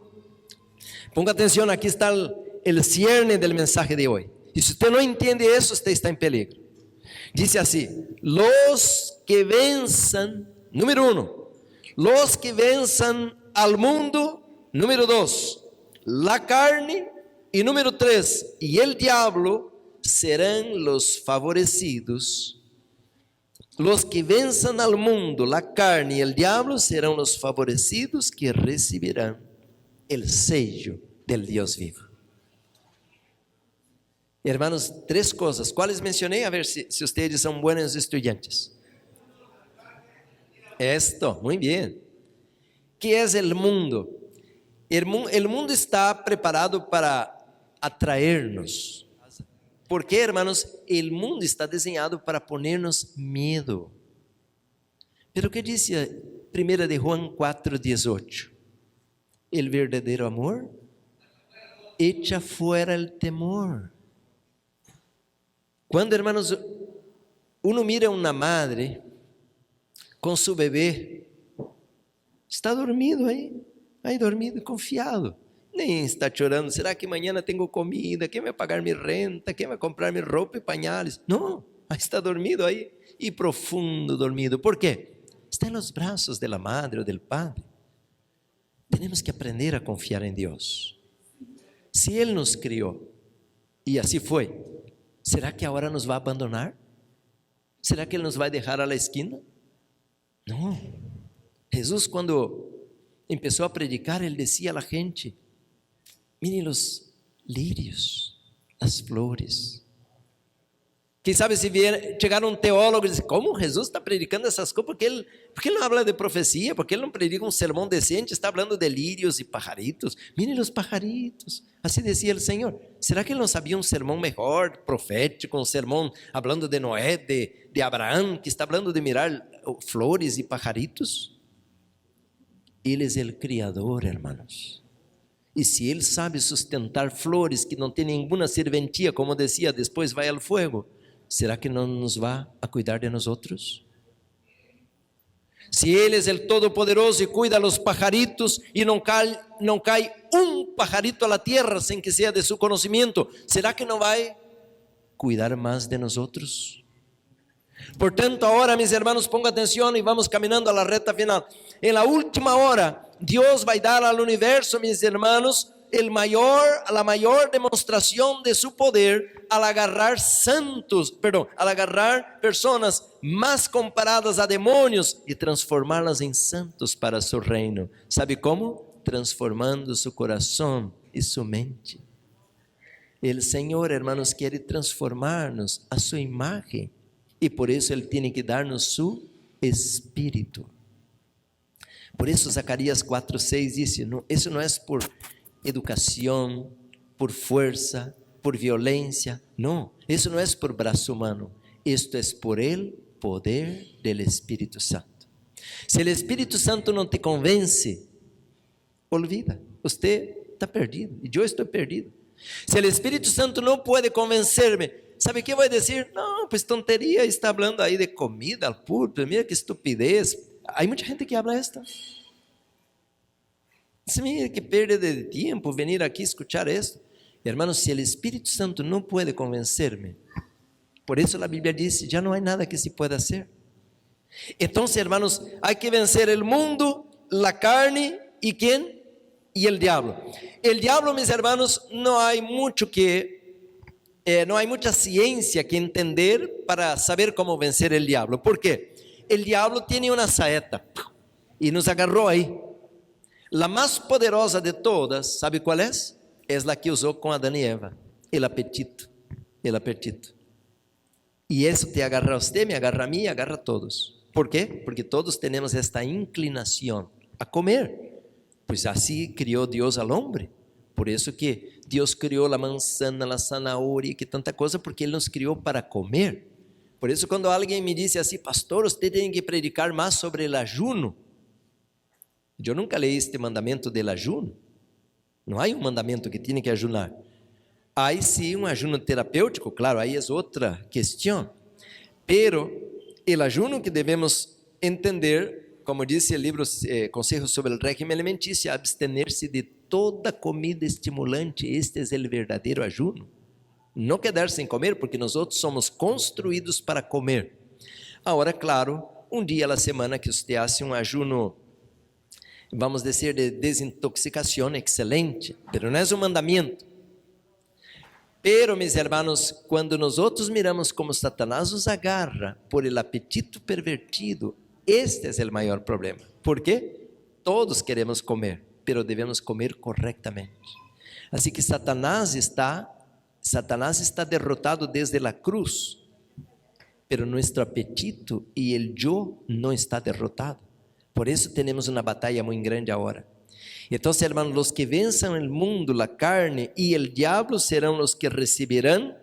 Ponga atenção, aqui está o cierne del mensaje de hoje. E se você não entende isso, você está em peligro. Diz assim: los que venzan, número 1, los que venzan al mundo, número 2, la carne, e número 3, e el diablo serão los favorecidos. Los que venzan al mundo, la carne y el diablo serão los favorecidos que recibirán el sello del Dios vivo. Hermanos, 3 coisas. ¿Cuáles mencionei? A ver se ustedes são buenos estudiantes. Esto, muy bien. ¿Qué es el mundo? El mundo está preparado para atraernos. Porque, hermanos, o mundo está desenhado para ponernos medo. Pero que disse 1 de Juan 4:18? El verdadeiro amor echa fuera el temor. Quando, hermanos, uno mira uma madre com seu bebê, está dormido aí dormido, confiado. Nem está chorando, será que amanhã tenho comida? Quem vai pagar minha renta? Quem vai comprar minha roupa e pañales? Não, está dormido aí, e profundo dormido. ¿Por quê? Está nos braços da madre ou do padre. Temos que aprender a confiar em Deus. Se Ele nos criou, e assim foi, será que agora nos vai abandonar? Será que Ele nos vai deixar à la esquina? Não. Jesus, quando começou a predicar, Ele dizia a gente: miren os lírios, as flores. Quem sabe se chegar um teólogo e dizer: como Jesus está predicando essas coisas? Porque ele não habla de profecia, porque ele não predica um sermão decente, está falando de lírios e pajaritos. Miren os pajaritos. Assim dizia o Senhor. Será que ele não sabia um sermão melhor, profético, um sermão falando de Noé, de Abraão, que está falando de mirar flores e pajaritos? Ele é o Criador, hermanos. E se Ele sabe sustentar flores que não tem nenhuma serventia, como dizia, depois vai ao fogo, será que não nos vai a cuidar de nós outros? Se Ele é o Todo-Poderoso e cuida dos pajaritos, e não cai um pajarito à terra sem que seja de seu conhecimento, será que não vai cuidar mais de nós outros? Portanto, agora, meus irmãos, ponga atenção e vamos caminhando a la reta final. En la última hora, Deus vai dar ao universo, meus irmãos, la mayor demostración de su poder al agarrar al agarrar personas más comparadas a demonios y transformarlas en santos para su reino. ¿Sabe cómo? Transformando su corazón y su mente. El Señor, hermanos, quiere transformarnos a su imagen y por eso Él tiene que darnos su espíritu. Por eso Zacarías 4:6 dice, no, eso no es por educación, por fuerza, por violencia, no, eso no es por brazo humano, esto es por el poder del Espíritu Santo. Si el Espíritu Santo no te convence, olvida, usted está perdido y yo estoy perdido. Si el Espíritu Santo no puede convencerme, ¿sabe qué voy a decir? No, pues tontería, está hablando ahí de comida al púlpito, mira qué estupidez. Hay mucha gente que habla esto. Mira que pérdida de tiempo venir aquí a escuchar esto. Hermanos, si el Espíritu Santo no puede convencerme, por eso la Biblia dice, ya no hay nada que se pueda hacer. Entonces, hermanos, hay que vencer el mundo, la carne y ¿quién? Y el diablo. El diablo, mis hermanos, no hay mucha ciencia que entender para saber cómo vencer el diablo. ¿Por qué? El diablo tiene una saeta y nos agarró ahí. La más poderosa de todas, ¿sabe cuál es? Es la que usó con Adán y Eva, el apetito. Y eso te agarra a usted, me agarra a mí, agarra a todos. ¿Por qué? Porque todos tenemos esta inclinación a comer. Pues así crió Dios al hombre. Por eso que Dios crió la manzana, la zanahoria, que tanta cosa, porque Él nos crió para comer. Por eso cuando alguien me dice así, pastor, usted tiene que predicar más sobre el ayuno. Yo nunca leí este mandamento del ayuno. No hay un mandamento que tiene que ayunar. Hay sí un ayuno terapéutico, claro, ahí es otra cuestión. Pero el ayuno que debemos entender, como dice el libro Consejos sobre el régimen alimenticio, abstenerse de toda comida estimulante. Este es el verdadero ayuno. No quedar sin comer, porque nosotros somos construidos para comer. Ahora, claro, un día a la semana que usted hace un ayuno, vamos a decir, de desintoxicación, excelente, pero no es un mandamiento. Pero, mis hermanos, cuando nosotros miramos como Satanás nos agarra por el apetito pervertido, este es el mayor problema. ¿Por qué? Todos queremos comer, pero debemos comer correctamente. Así que Satanás está derrotado desde la cruz, pero nuestro apetito y el yo no está derrotado. Por eso tenemos una batalla muy grande ahora. Entonces, hermanos, los que venzan el mundo, la carne y el diablo serán los que recibirán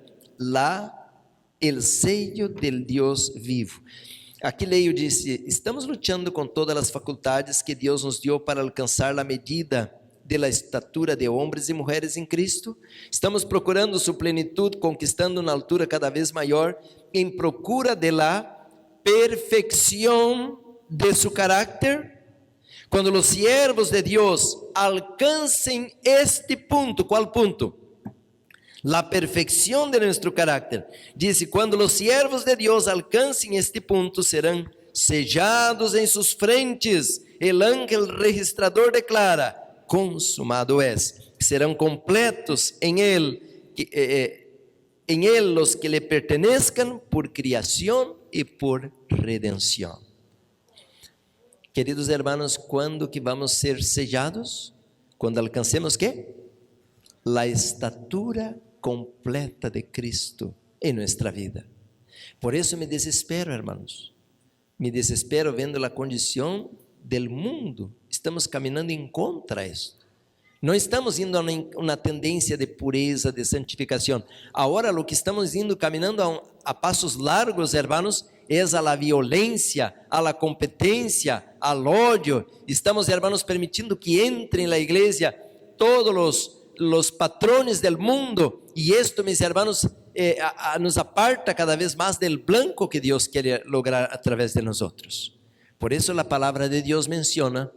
el sello del Dios vivo. Aqui leio, dice, estamos luchando con todas las facultades que Dios nos dio para alcanzar la medida de la estatura de hombres y mujeres en Cristo. Estamos procurando su plenitud, conquistando una altura cada vez mayor, en procura de la perfección de su carácter. Cuando los siervos de Dios alcancen este punto, ¿cuál punto? La perfección de nuestro carácter. Dice, cuando los siervos de Dios alcancen este punto, serán sellados en sus frentes. El ángel registrador declara, consumado es. Serán completos en él los que le pertenezcan por criación y por redención. Queridos hermanos, ¿cuándo que vamos a ser sellados? Cuando alcancemos ¿qué? La estatura completa de Cristo en nuestra vida. Por eso me desespero, hermanos. Me desespero vendo la condición del mundo. Estamos caminando en contra de esto. No estamos indo a una tendencia de pureza, de santificación. Ahora lo que estamos indo, caminando a pasos largos, hermanos, es a la violencia, a la competencia, al odio. Estamos, hermanos, permitindo que entre en la iglesia todos los patrones del mundo, y esto, mis hermanos, nos aparta cada vez más del blanco que Dios quiere lograr a través de nosotros. Por eso la palabra de Dios menciona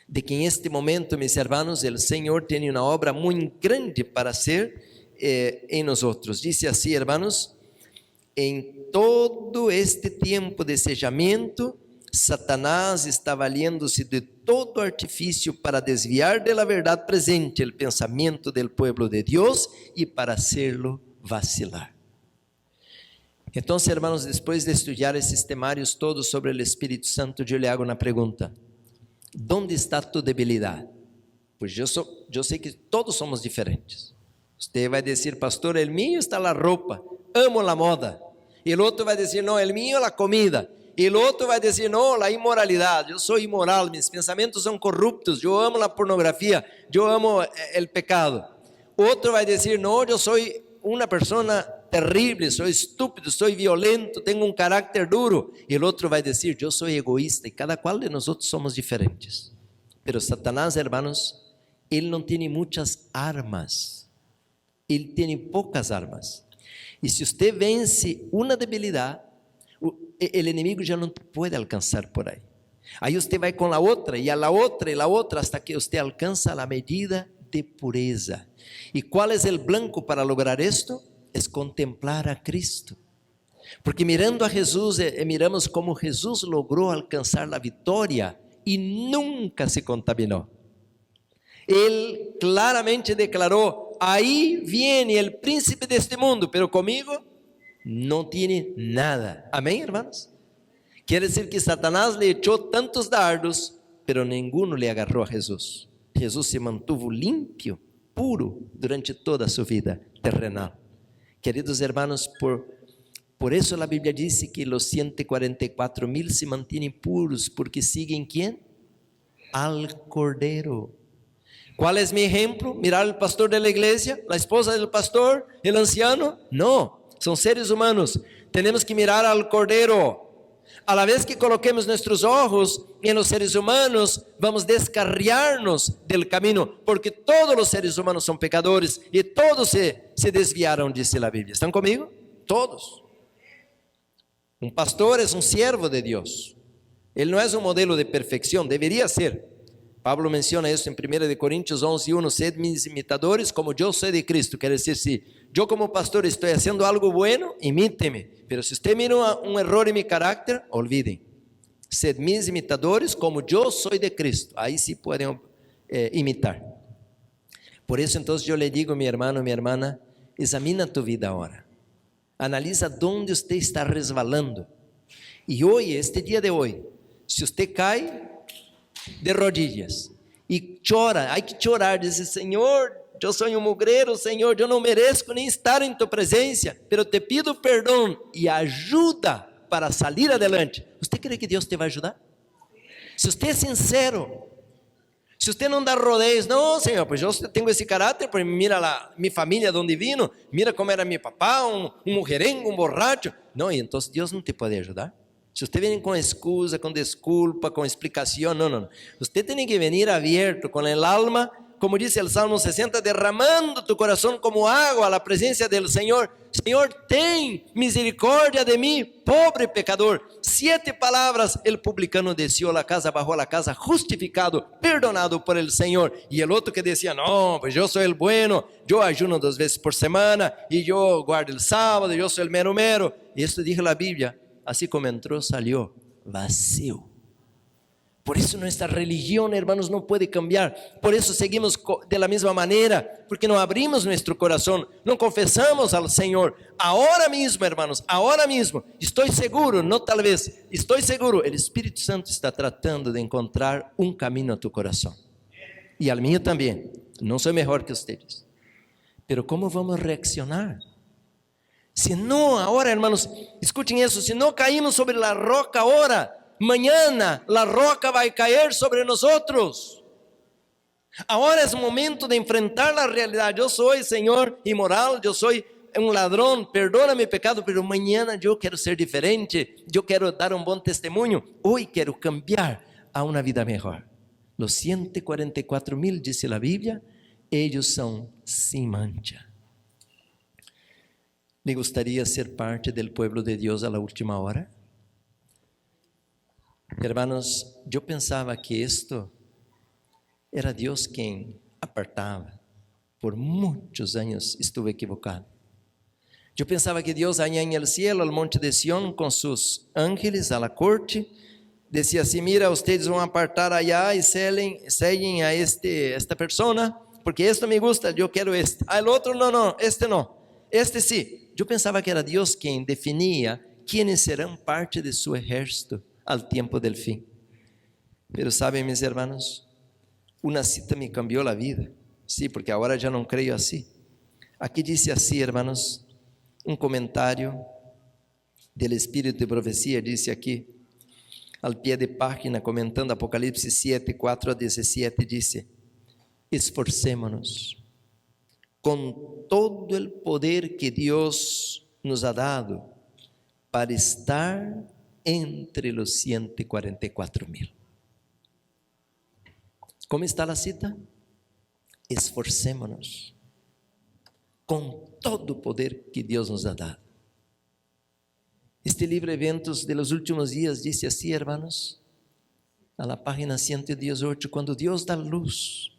de que en este momento, mis hermanos, el Señor tiene una obra muy grande para hacer en nosotros. Dice así, hermanos, en todo este tiempo de sellamiento, Satanás está valiéndose de todo artifício para desviar de la verdad presente el pensamiento del pueblo de Dios y para hacerlo vacilar. Entonces, hermanos, después de estudiar esses temários todos sobre el Espíritu Santo, yo le hago una pregunta: ¿dónde está tu debilidad? Pues yo sé que todos somos diferentes. Usted vai dizer: pastor, el mío está la ropa, amo la moda. E o outro vai dizer: não, el mío la comida. E o outro vai dizer: não, la imoralidade, eu sou imoral, mis pensamentos são corruptos, eu amo a pornografia, eu amo o pecado. Outro vai dizer: não, eu sou uma pessoa terrível, sou estúpido, sou violento, tenho um caráter duro. E o outro vai dizer: eu sou egoísta. E cada qual de nós somos diferentes. Pero Satanás, hermanos, ele não tem muitas armas, ele tem poucas armas. E se você vence uma debilidade, o inimigo já não pode alcançar por aí. Aí você vai com a outra, e a outra, e a outra, hasta que você alcança a medida de pureza. E qual é o blanco para lograr isto? É contemplar a Cristo. Porque mirando a Jesus, miramos como Jesus logrou alcançar a vitória e nunca se contaminou. Ele claramente declarou: aí viene o príncipe deste mundo, pero comigo não tem nada. Amém, hermanos? Quer dizer que Satanás le echou tantos dardos, pero nenhum le agarrou a Jesus. Jesus se mantuvo limpio, puro, durante toda a sua vida terrenal. Queridos hermanos, por isso a Bíblia diz que os 144,000 se mantêm puros, porque siguen ¿quién? Al Cordeiro. ¿Cuál es mi ejemplo? Mirar al pastor de la iglesia, la esposa del pastor, el anciano. No, son seres humanos. Tenemos que mirar al Cordero. A la vez que coloquemos nuestros ojos en los seres humanos, vamos a descarriarnos del camino, porque todos los seres humanos son pecadores y todos se desviaron, dice la Biblia. ¿Están conmigo? Todos. Un pastor es un siervo de Dios. Él no es un modelo de perfección, debería ser. Pablo menciona isso em 1 Coríntios 11:1, sed mis imitadores como eu sou de Cristo. Quer dizer, se eu como pastor estou fazendo algo bueno, imíteme. Pero se você mira um erro em meu caráter, olvidem. Sed mis imitadores como eu sou de Cristo. Aí sim podem imitar. Por isso, então, eu lhe digo, meu irmão, minha irmã, examina tu vida agora. Analisa onde você está resvalando. E hoje, este dia de hoje, se você cai de rodillas e chora, hay que chorar, dice: Senhor, eu sou um mugreiro, Senhor, eu não mereço nem estar em tu presença, pero te pido perdão e ajuda para sair adelante. Você crê que Deus te vai ajudar? Se você é sincero, se você não dá rodeios: não, Senhor, pois eu tenho esse caráter, porque mira lá, minha família de onde vino, mira como era meu papá, um mujerengo, um borracho. Não, e então Deus não te pode ajudar. Se você vem com excusa, com desculpa, com explicação, não. Você tem que vir aberto, com el alma, como diz o Salmo 60, derramando tu coração como água à presença do Senhor. Senhor, tem misericórdia de mim, pobre pecador. 7 palavras, el publicano desceu a casa, bajou a casa, justificado, perdonado por el Senhor. E o outro que dizia: não, pues eu sou el bueno, eu ajuno 2 vezes por semana, e eu guardo el sábado, eu sou el mero. Isso diz a Bíblia. Así como entró, salió vacío. Por eso nuestra religión, hermanos, no puede cambiar. Por eso seguimos de la misma manera, porque no abrimos nuestro corazón, no confesamos al Señor. Ahora mismo, hermanos, ahora mismo, estoy seguro, no tal vez, estoy seguro, el Espíritu Santo está tratando de encontrar un camino a tu corazón. Y al mío también. No soy mejor que ustedes. Pero ¿cómo vamos a reaccionar? Se não, agora, hermanos, escutem isso: se não caímos sobre a roca agora, mañana a roca vai cair sobre nós. Agora é o momento de enfrentar a realidade. Eu sou, Senhor, imoral, eu sou um ladrão, perdona meu pecado, mas amanhã eu quero ser diferente, eu quero dar um bom testemunho. Hoje quero cambiar a uma vida melhor. Os 144,000, diz a Bíblia, eles são sem mancha. ¿Le gustaría ser parte del pueblo de Dios a la última hora? Hermanos, yo pensaba que esto era Dios quien apartaba. Por muchos años estuve equivocado. Yo pensaba que Dios allá en el cielo, al monte de Sión, con sus ángeles a la corte, decía así: mira, ustedes van a apartar allá y sellen a esta persona, porque esto me gusta, yo quiero este. El otro no, este sí. Yo pensaba que era Dios quien definía quiénes serán parte de su ejército al tiempo del fin. Pero saben, mis hermanos, una cita me cambió la vida. Sí, porque ahora ya no creo así. Aquí dice así, hermanos, un comentario del Espíritu de Profecía, dice aquí, al pie de página, comentando Apocalipsis 7, 4 a 17, dice: esforcémonos con todo el poder que Dios nos ha dado para estar entre los 144,000. ¿Cómo está la cita? Esforcémonos con todo el poder que Dios nos ha dado. Este libro Eventos de los Últimos Días dice así, hermanos, a la página 118, cuando Dios da luz,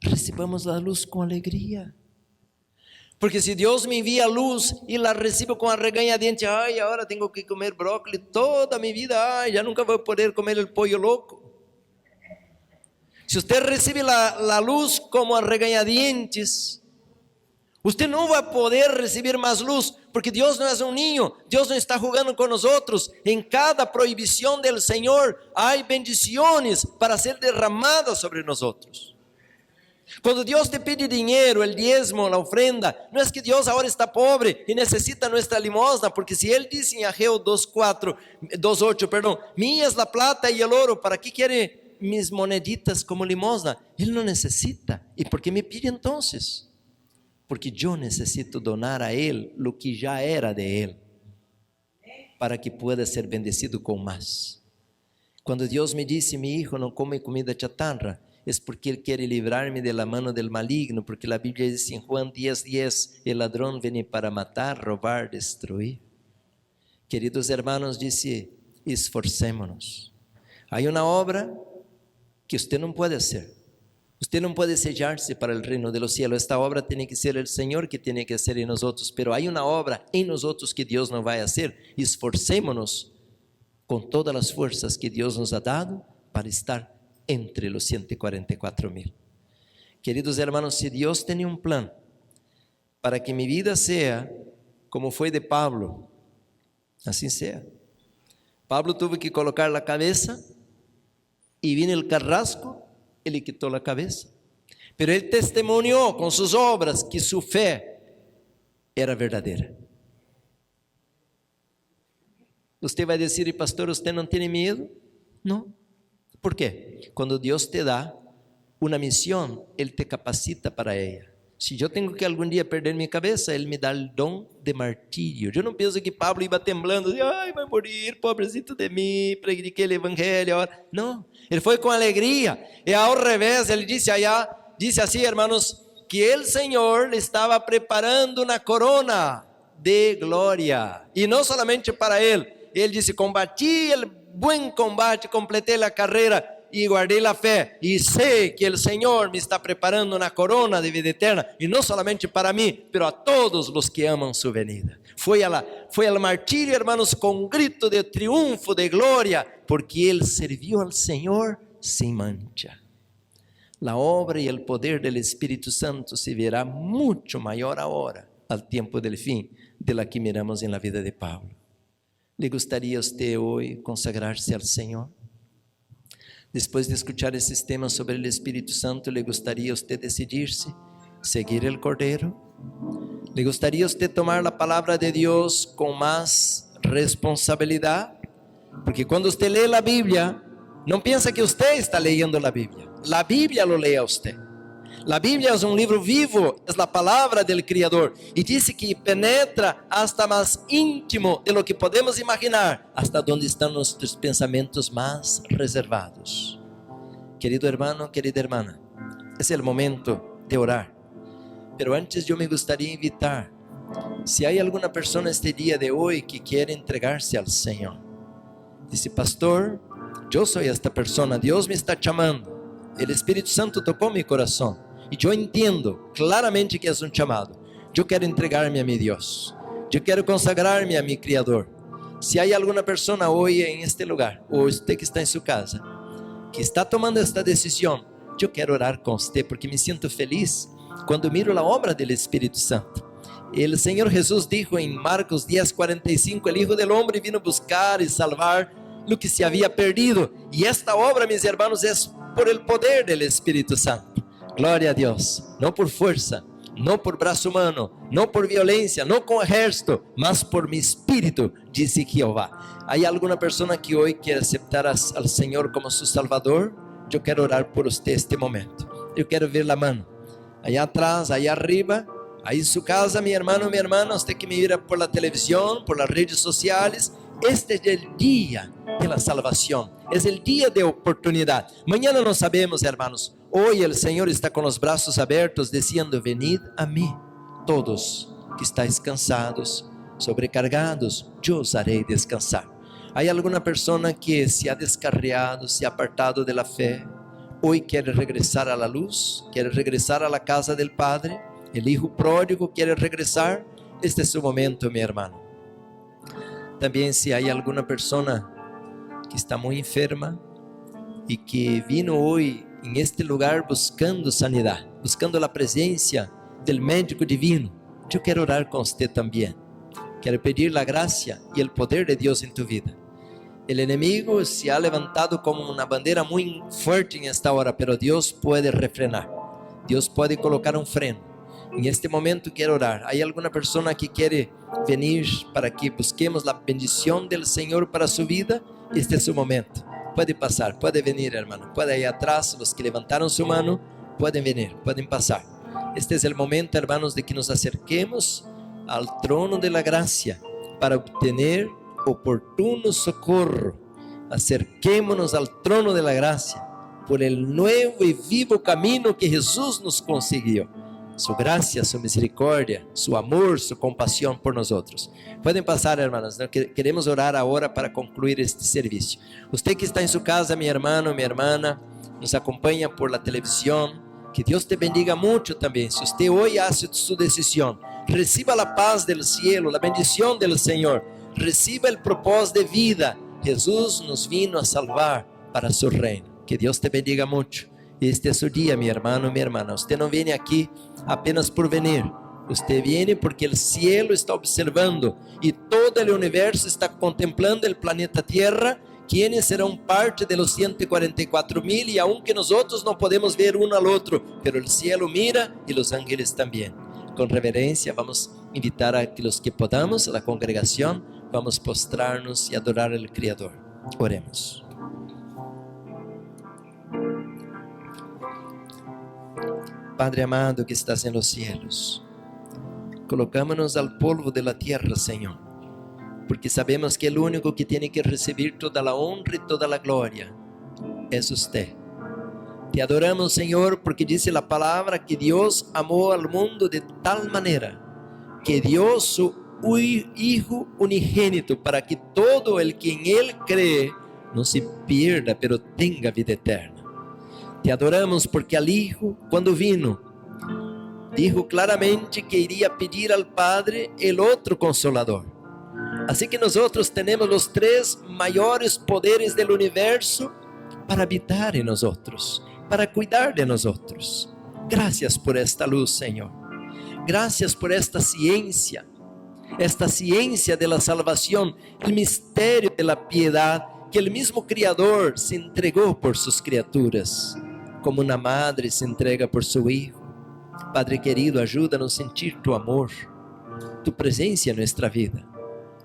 recibamos la luz con alegría. Porque si Dios me envía luz y la recibo con regañadientes, ay, ahora tengo que comer brócoli toda mi vida, ay, ya nunca voy a poder comer el pollo loco. Si usted recibe la luz como a regañadientes, usted no va a poder recibir más luz, porque Dios no es un niño, Dios no está jugando con nosotros. En cada prohibición del Señor hay bendiciones para ser derramadas sobre nosotros. Cuando Dios te pide dinero, el diezmo, la ofrenda, no es que Dios ahora está pobre y necesita nuestra limosna, porque si Él dice en Ageo 2:8, mía es la plata y el oro, ¿para qué quiere mis moneditas como limosna? Él no necesita. ¿Y por qué me pide entonces? Porque yo necesito donar a Él lo que ya era de Él, para que pueda ser bendecido con más. Cuando Dios me dice: mi hijo no come comida chatarra, es porque Él quiere librarme de la mano del maligno, porque la Biblia dice en Juan 10:10, el ladrón viene para matar, robar, destruir. Queridos hermanos, dice: esforcémonos. Hay una obra que usted no puede hacer. Usted no puede sellarse para el reino de los cielos. Esta obra tiene que ser el Señor que tiene que hacer en nosotros, pero hay una obra en nosotros que Dios no va a hacer. Esforcémonos con todas las fuerzas que Dios nos ha dado para estar entre los 144,000. Queridos hermanos, si Dios tenía un plan para que mi vida sea como fue de Pablo, así sea. Pablo tuvo que colocar la cabeza y vino el carrasco y le quitó la cabeza, pero él testimonió con sus obras que su fe era verdadera. Usted va a decir: pastor, ¿usted no tiene miedo? No. ¿Por qué? Cuando Dios te da una misión, Él te capacita para ella. Si yo tengo que algún día perder mi cabeza, Él me da el don de martirio. Yo no pienso que Pablo iba temblando, ay, vai morir, pobrecito de mí, prediqué el evangelio ahora. No, él fue con alegría. Y al revés, él dice allá, dice así, hermanos, que el Señor le estaba preparando una corona de gloria. Y no solamente para él. Él dice: combatí el buen combate, completé la carrera y guardé la fe, y sé que el Señor me está preparando una corona de vida eterna, y no solamente para mí, pero a todos los que aman su venida. Fue al martirio, hermanos, con grito de triunfo, de gloria, porque él sirvió al Señor sin mancha. La obra y el poder del Espíritu Santo se verá mucho mayor ahora, al tiempo del fin, de la que miramos en la vida de Pablo. ¿Le gustaría a usted hoy consagrarse al Señor? Después de escuchar esses temas sobre el Espíritu Santo, ¿le gustaría a usted decidirse, seguir el Cordero? ¿Le gustaría a usted tomar la palabra de Dios con más responsabilidad? Porque cuando usted lee la Biblia, no piensa que usted está leyendo la Biblia lo lee a usted. La Biblia es un libro vivo, es la palabra del Criador, y dice que penetra hasta más íntimo de lo que podemos imaginar, hasta donde están nuestros pensamientos más reservados. Querido hermano, querida hermana, es el momento de orar. Pero antes yo me gustaría invitar, si hay alguna persona este día de hoy que quiere entregarse al Señor, dice: pastor, yo soy esta persona, Dios me está llamando, el Espíritu Santo tocó mi corazón, y yo entiendo claramente que es un llamado. Yo quiero entregarme a mi Dios, yo quiero consagrarme a mi Criador. Se há alguma pessoa hoje em este lugar, ou você que está em sua casa, que está tomando esta decisão, eu quero orar com você, porque me sinto feliz quando miro a obra do Espírito Santo. O Senhor Jesus dijo em Marcos 10:45, o Hijo del Hombre vino buscar e salvar lo que se havia perdido, e esta obra, mis hermanos, é por el poder del Espírito Santo. Glória a Deus, não por força, não por braço humano, não por violência, não com ejército, mas por mi espírito, disse Jeová. Há alguma pessoa que hoje quer aceitar ao Senhor como seu Salvador? Eu quero orar por você este momento. Eu quero ver a mão, aí atrás, aí arriba, aí em sua casa, meu irmão, minha irmã, você que me mira por la televisão, por las redes sociais. Este é o dia de la salvação, é o dia de oportunidade. Mañana não sabemos, hermanos. Hoje o Senhor está com os braços abertos, dizendo: venid a mim, todos que estáis cansados, sobrecargados, eu os harei descansar. Há alguma pessoa que se ha descarriado, se ha apartado de la fé, hoje quer regressar à luz, quer regressar à casa del Padre. O hijo pródigo quer regressar. Este é o momento, meu irmão. Também, se há alguma pessoa que está muito enferma e que vino hoje em este lugar buscando sanidade, buscando a presença do médico divino, eu quero orar com você também. Quero pedir a graça e o poder de Deus em tu vida. O inimigo se ha levantado como uma bandeira muito forte em esta hora, pero Deus pode refrenar. Deus pode colocar um freno. Em este momento quero orar. Há alguma pessoa que quer venir para que busquemos a bendição do Senhor para sua vida? Este é o momento. Pode passar, pode vir, hermano. Pode ir atrás, os que levantaram sua mão, podem vir, podem passar. Este é o momento, hermanos, de que nos acerquemos ao trono de la gracia para obter oportuno socorro. Acerquémonos ao trono de la gracia por el nuevo e vivo caminho que Jesus nos conseguiu. Sua graça, sua misericórdia, seu amor, sua compaixão por nós outros. Podem passar, hermanos. Queremos orar agora para concluir este serviço. Você que está em sua casa, meu irmão, minha irmã, nos acompanha por la televisão. Que Deus te bendiga muito também. Se você hoje hace sua decisão, receba a paz do cielo, a bendição do Senhor. Receba o propósito de vida. Jesus nos vino a salvar para seu reino. Que Deus te bendiga muito. Este é o dia, meu irmão, minha irmã. Você não vem aqui apenas por venir. Você vem porque o cielo está observando e todo o universo está contemplando o planeta Terra, quienes serão parte de los 144,000, e aunque nós outros não podemos ver um ao outro, pero o cielo mira e os ángeles também. Com reverência, vamos invitar a que os que podamos, a congregação, vamos postrar-nos e adorar ao Criador. Oremos. Padre amado que estás en los cielos, colocámonos al polvo de la tierra, Señor, porque sabemos que el único que tiene que recibir toda la honra y toda la gloria es usted. Te adoramos, Señor, porque dice la palabra que Dios amó al mundo de tal manera que dio su Hijo unigénito para que todo el que en Él cree no se pierda, pero tenga vida eterna. Te adoramos porque al Hijo, quando vino, dijo claramente que iria pedir al Padre el otro Consolador. Assim que nós temos os 3 maiores poderes do universo para habitar em nós, para cuidar de nós. Graças por esta luz, Senhor. Graças por esta ciência de la salvação, o mistério de la piedade, que o mesmo Criador se entregou por suas criaturas, como uma madre se entrega por seu Hijo. Padre querido, ajuda-nos a sentir tu amor, tu presença em nossa vida.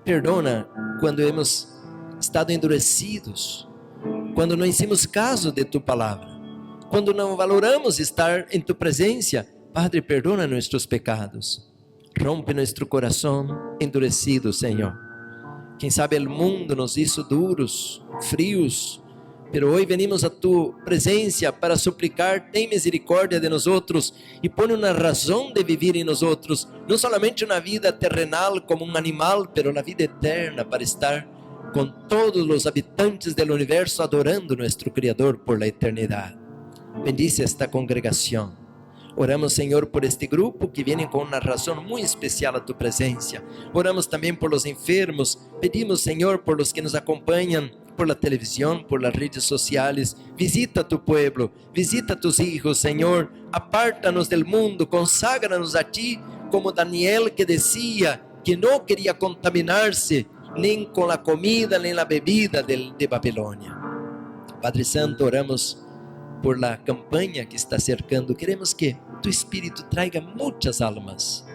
Perdona quando hemos estado endurecidos, quando não hicimos caso de tu palavra, quando não valoramos estar em tu presença. Padre, perdona nossos pecados, rompe nosso coração endurecido, Senhor. Quem sabe o mundo nos hizo duros, frios, pero hoje venimos a tu presença para suplicar, tem misericórdia de nós outros e põe uma razão de viver em nós outros, não somente uma vida terrenal como um animal, pero a vida eterna para estar com todos os habitantes do universo adorando nosso Criador por la eternidade. Bendice esta congregação, Oramos, Senhor, por este grupo que viene con una razón muy especial a tu presencia. Oramos también por los enfermos. Pedimos, Señor, por los que nos acompañan por la televisión, por las redes sociales. Visita tu pueblo, visita tus hijos, Señor. Apártanos del mundo, conságranos a ti, como Daniel, que decía que no quería contaminarse ni con la comida, ni la bebida de Babilonia. Padre Santo, oramos por la campanha que está cercando. Queremos que tu Espírito traiga muitas almas.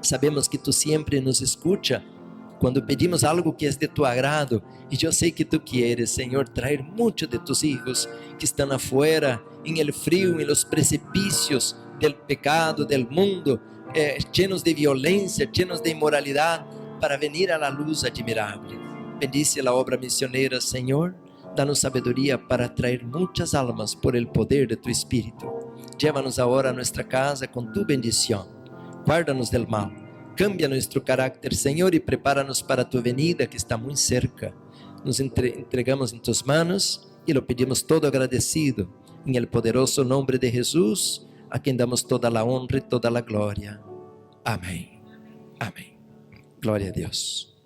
Sabemos que tu sempre nos escucha quando pedimos algo que é de tu agrado, e eu sei que tu quieres, Senhor, trazer muitos de tus hijos que estão afuera, em el frio, em los precipícios del pecado, del mundo, llenos de violência, llenos de imoralidade, para venir a la luz admirável. Bendice a obra missioneira, Senhor. Danos sabedoria para trazer muitas almas por el poder de tu Espírito. Llévanos agora a nossa casa com tu bendição. Guarda-nos del mal. Cambia nosso carácter, Senhor, e prepara-nos para tu venida que está muito cerca. Nos entregamos em tus manos e lo pedimos todo agradecido. Em el poderoso nome de Jesus, a quem damos toda a honra e toda a glória. Amém. Amém. Glória a Deus.